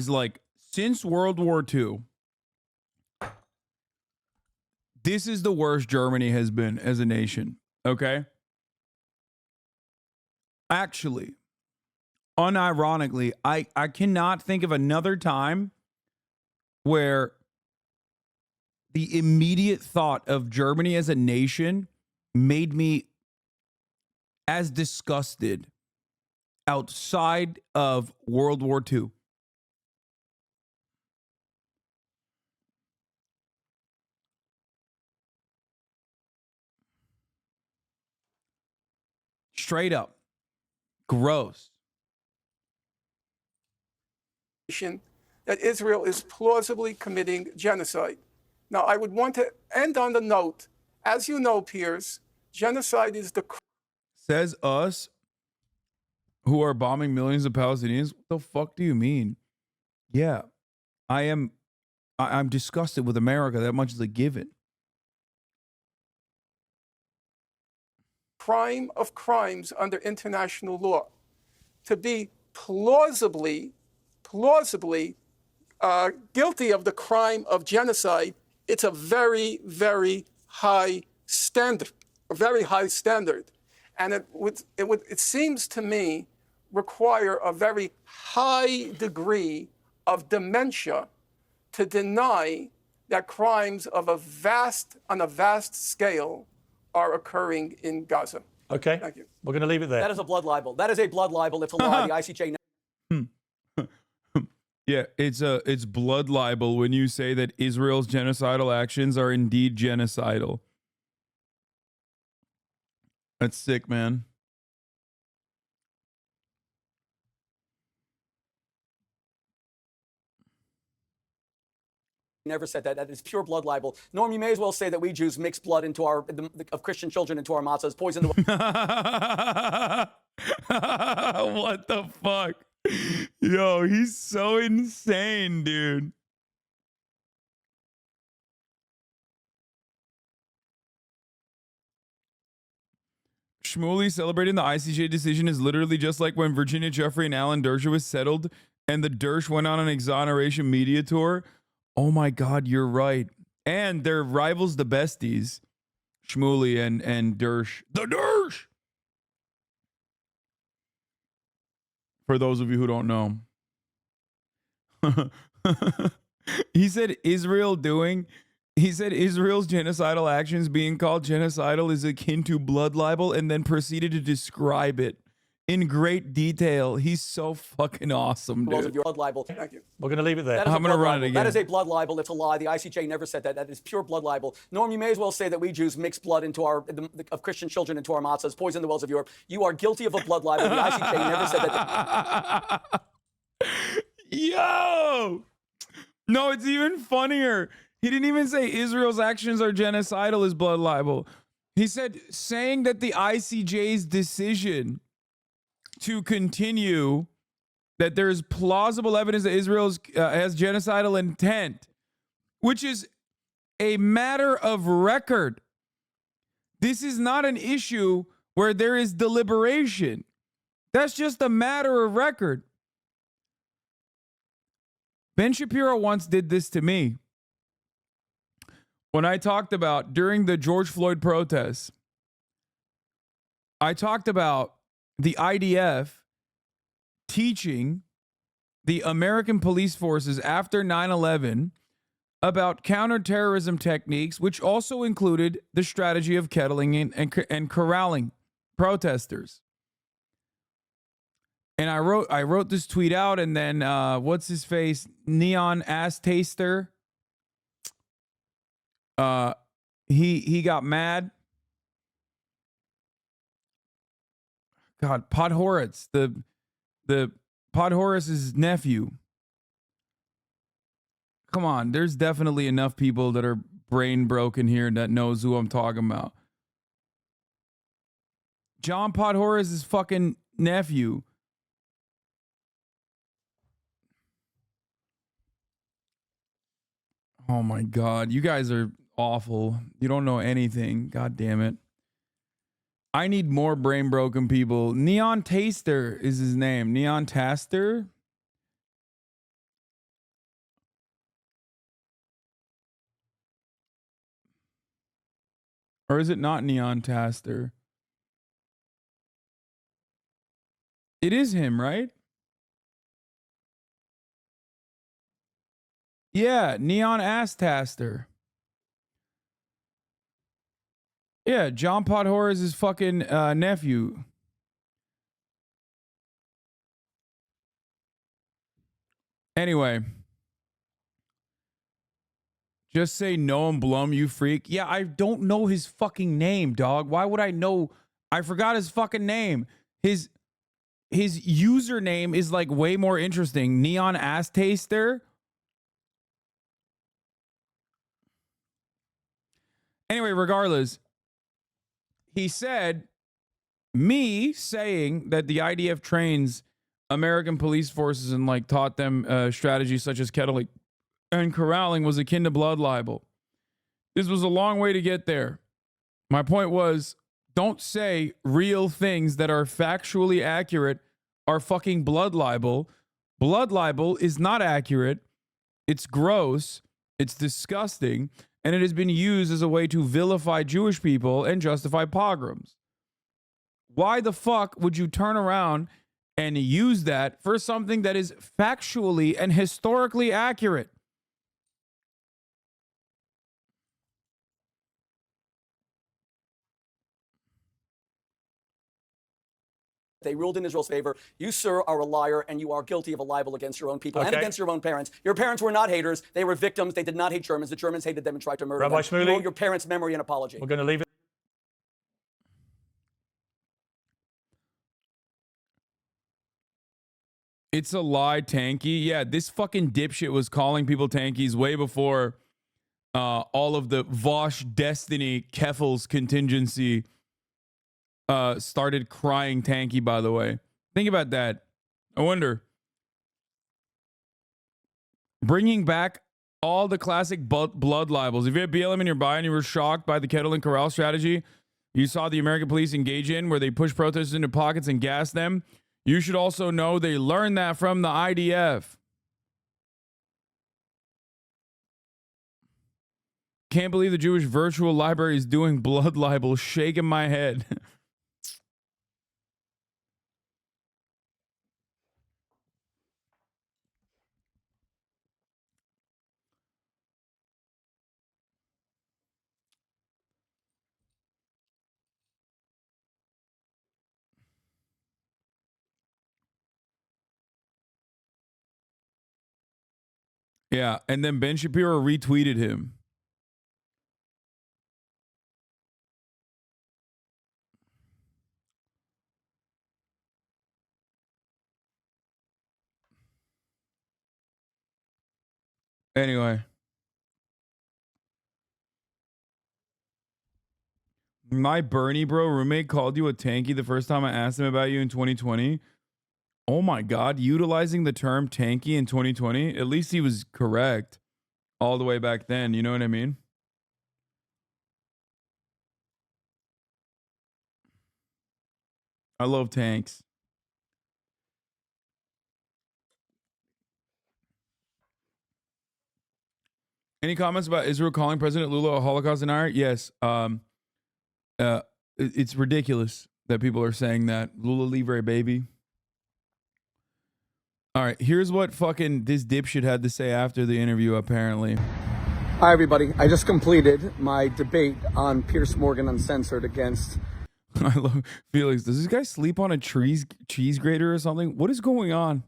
like since World War II, this is the worst Germany has been as a nation. Okay. Actually, unironically, I cannot think of another time where the immediate thought of Germany as a nation made me as disgusted outside of World War II. Straight up. Gross. That Israel is plausibly committing genocide. Now, I would want to end on the note, as you know, Piers, genocide is the... Says us who are bombing millions of Palestinians. What the fuck do you mean? Yeah, I'm disgusted with America. That much is a given. crime of crimes under international law. To be plausibly guilty of the crime of genocide, it's a very, very high standard, a very high standard. And it seems to me, require a very high degree of dementia to deny that crimes of on a vast scale are occurring in Gaza. Okay. Thank you. We're going to leave it there. That is a blood libel. That is a blood libel. It's a lie. The ICJ. Yeah, it's blood libel when you say that Israel's genocidal actions are indeed genocidal. That's sick, man. Never said that. That is pure blood libel. Norm, you may as well say that we Jews mix blood into of Christian children into our matzahs, poison the... What the fuck? Yo, he's so insane, dude. Shmuley celebrating the ICJ decision is literally just like when Virginia Jeffrey and Alan Dershowitz settled and the Dersh went on an exoneration media tour. Oh my God, you're right. And they're rivals, the besties, Shmuley and Dersh. The Dersh! For those of you who don't know. He said Israel's genocidal actions being called genocidal is akin to blood libel and then proceeded to describe it in great detail. He's so fucking awesome, dude. Blood libel. Thank you. We're going to leave it there. I'm going to run it again. That is a blood libel. It's a lie. The ICJ never said that. That is pure blood libel. Norm, you may as well say that we Jews mix blood into of Christian children into our matzahs, poison the wells of Europe. You are guilty of a blood libel. The ICJ never said that. Yo! No, it's even funnier. He didn't even say Israel's actions are genocidal is blood libel. He said saying that the ICJ's decision to continue that there's plausible evidence that Israel has genocidal intent, which is a matter of record. This is not an issue where there is deliberation. That's just a matter of record. Ben Shapiro once did this to me. When I talked about during the George Floyd protests, I talked about the IDF teaching the American police forces after 9/11 about counterterrorism techniques, which also included the strategy of kettling and corralling protesters. And I wrote this tweet out, and then what's his face, Neon Ass Taster, he got mad. God, Podhoretz, the Podhoretz's nephew. Come on, there's definitely enough people that are brain broken here that knows who I'm talking about. John Podhora is his fucking nephew. Oh my God. You guys are awful. You don't know anything. God damn it. I need more brain broken people. Neon Taster is his name. Neon Taster. Or is it not Neon Taster? It is him, right? Yeah, Neon Ass Taster. Yeah, John Podhora is his fucking nephew. Anyway. Just say Noam Blum, you freak. Yeah, I don't know his fucking name, dog. Why would I know? I forgot his fucking name. His username is like way more interesting. Neon Ass Taster. Anyway, regardless, he said, me saying that the IDF trains American police forces and like taught them strategies such as kettling and corralling was akin to blood libel. This was a long way to get there. My point was, don't say real things that are factually accurate are fucking blood libel. Blood libel is not accurate. It's gross. It's disgusting. And it has been used as a way to vilify Jewish people and justify pogroms. Why the fuck would you turn around and use that for something that is factually and historically accurate? They ruled in Israel's favor. You, sir, are a liar, and you are guilty of a libel against your own people and against your own parents. Your parents were not haters. They were victims. They did not hate Germans. The Germans hated them and tried to murder Rabbi them. Shmuley, You owe your parents' memory and apology. We're going to leave it. It's a lie, Tanky. Yeah, this fucking dipshit was calling people tankies way before all of the Vosh Destiny Keffels contingency started crying tanky, by the way. Think about that. I wonder. Bringing back all the classic blood libels. If you had BLM in your buy and you were shocked by the kettle and corral strategy you saw the American police engage in, where they push protesters into pockets and gas them, you should also know they learned that from the IDF. Can't believe the Jewish virtual library is doing blood libel. Shaking my head. Yeah, and then Ben Shapiro retweeted him. Anyway. My Bernie bro roommate called you a tanky the first time I asked him about you in 2020. Oh my God, utilizing the term tanky in 2020? At least he was correct all the way back then. You know what I mean? I love tanks. Any comments about Israel calling President Lula a Holocaust denier? Yes. It's ridiculous that people are saying that. Lula Livre, baby. All right, here's what fucking this dipshit had to say after the interview, apparently. Hi, everybody. I just completed my debate on Piers Morgan Uncensored against... I love Felix. Does this guy sleep on a cheese grater or something? What is going on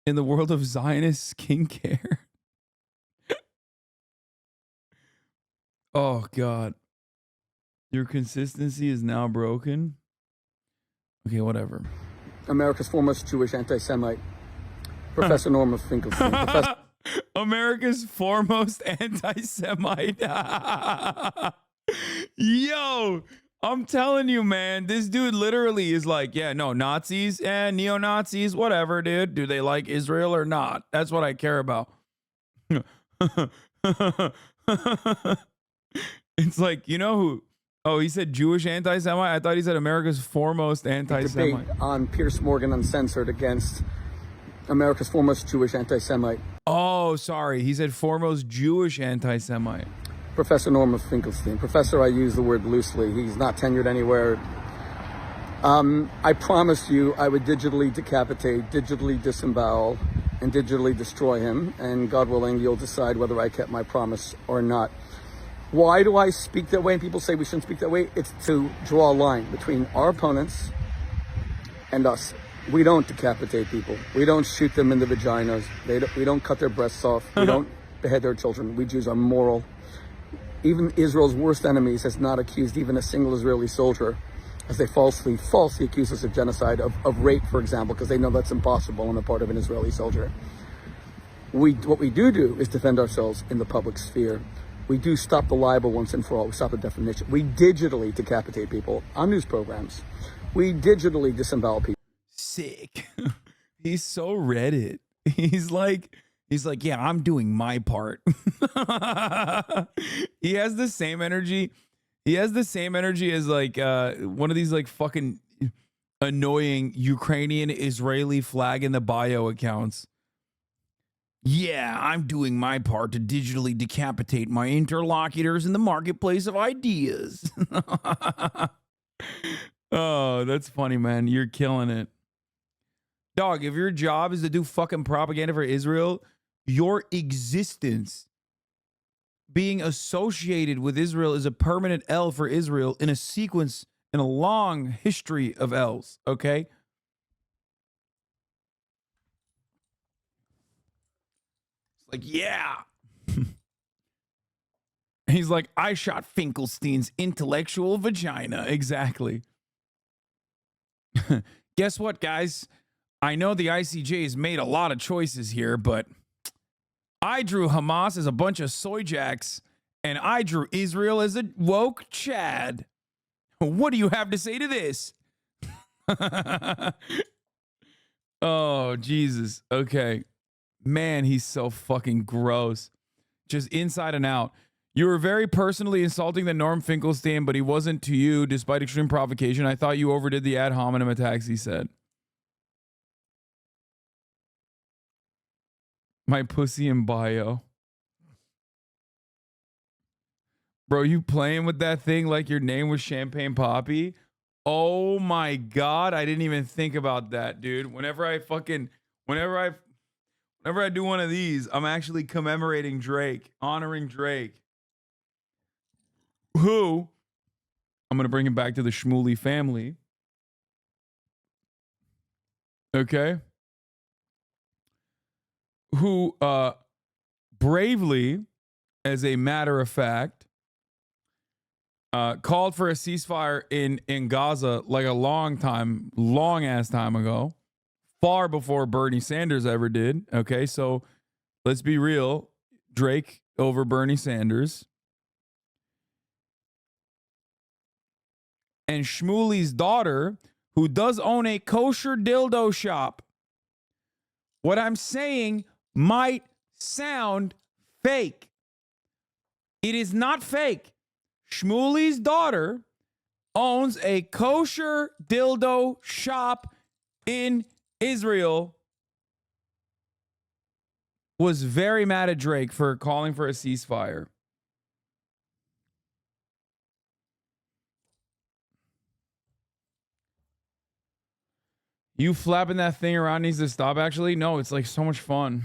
in the world of Zionist skincare? Oh, God. Your consistency is now broken? Okay, whatever. America's foremost Jewish anti-Semite, Professor Norman Finkelstein. America's foremost anti-Semite. Yo, I'm telling you, man, this dude literally is like, yeah, no, Nazis and neo-Nazis, whatever, dude. Do they like Israel or not? That's what I care about. It's like, you know who? Oh, he said Jewish anti-Semite? I thought he said America's foremost anti-Semite. Debate on Piers Morgan Uncensored against America's foremost Jewish anti-Semite. Oh, sorry. He said foremost Jewish anti-Semite. Professor Norman Finkelstein. Professor, I use the word loosely. He's not tenured anywhere. I promised you I would digitally decapitate, digitally disembowel, and digitally destroy him. And God willing, you'll decide whether I kept my promise or not. Why do I speak that way? And people say we shouldn't speak that way. It's to draw a line between our opponents and us. We don't decapitate people. We don't shoot them in the vaginas. We don't cut their breasts off. We don't behead their children. We Jews are moral. Even Israel's worst enemies has not accused even a single Israeli soldier, as they falsely accuse us of genocide, of rape, for example, because they know that's impossible on the part of an Israeli soldier. What we do is defend ourselves in the public sphere. We do stop the libel once and for all. We stop the defamation. We digitally decapitate people on news programs. We digitally disembowel people. Sick. He's so Reddit. He's like, yeah, I'm doing my part. He has the same energy. He has the same energy as like one of these like fucking annoying Ukrainian Israeli flag in the bio accounts. Yeah, I'm doing my part to digitally decapitate my interlocutors in the marketplace of ideas. Oh, that's funny, man. You're killing it. Dog, if your job is to do fucking propaganda for Israel, your existence being associated with Israel is a permanent L for Israel in a sequence, in a long history of L's, okay? It's like, yeah. He's like, I shot Finkelstein's intellectual vagina. Exactly. Guess what, guys? I know the ICJ has made a lot of choices here, but I drew Hamas as a bunch of soy jacks, and I drew Israel as a woke Chad. What do you have to say to this? Oh, Jesus. Okay. Man, he's so fucking gross. Just inside and out. You were very personally insulting the Norm Finkelstein, but he wasn't to you despite extreme provocation. I thought you overdid the ad hominem attacks, he said. My pussy in bio. Bro, you playing with that thing like your name was Champagne Poppy? Oh my God. I didn't even think about that, dude. Whenever I do one of these, I'm actually commemorating Drake, honoring Drake. Who, I'm going to bring him back to the Shmuley family. Okay. Who bravely, as a matter of fact, called for a ceasefire in Gaza like a long ass time ago, far before Bernie Sanders ever did. Okay, so let's be real. Drake over Bernie Sanders. And Shmuley's daughter, who does own a kosher dildo shop. What I'm saying might sound fake. It is not fake. Shmuley's daughter owns a kosher dildo shop in Israel. Was very mad at Drake for calling for a ceasefire. You flapping that thing around needs to stop, actually? No, it's like so much fun.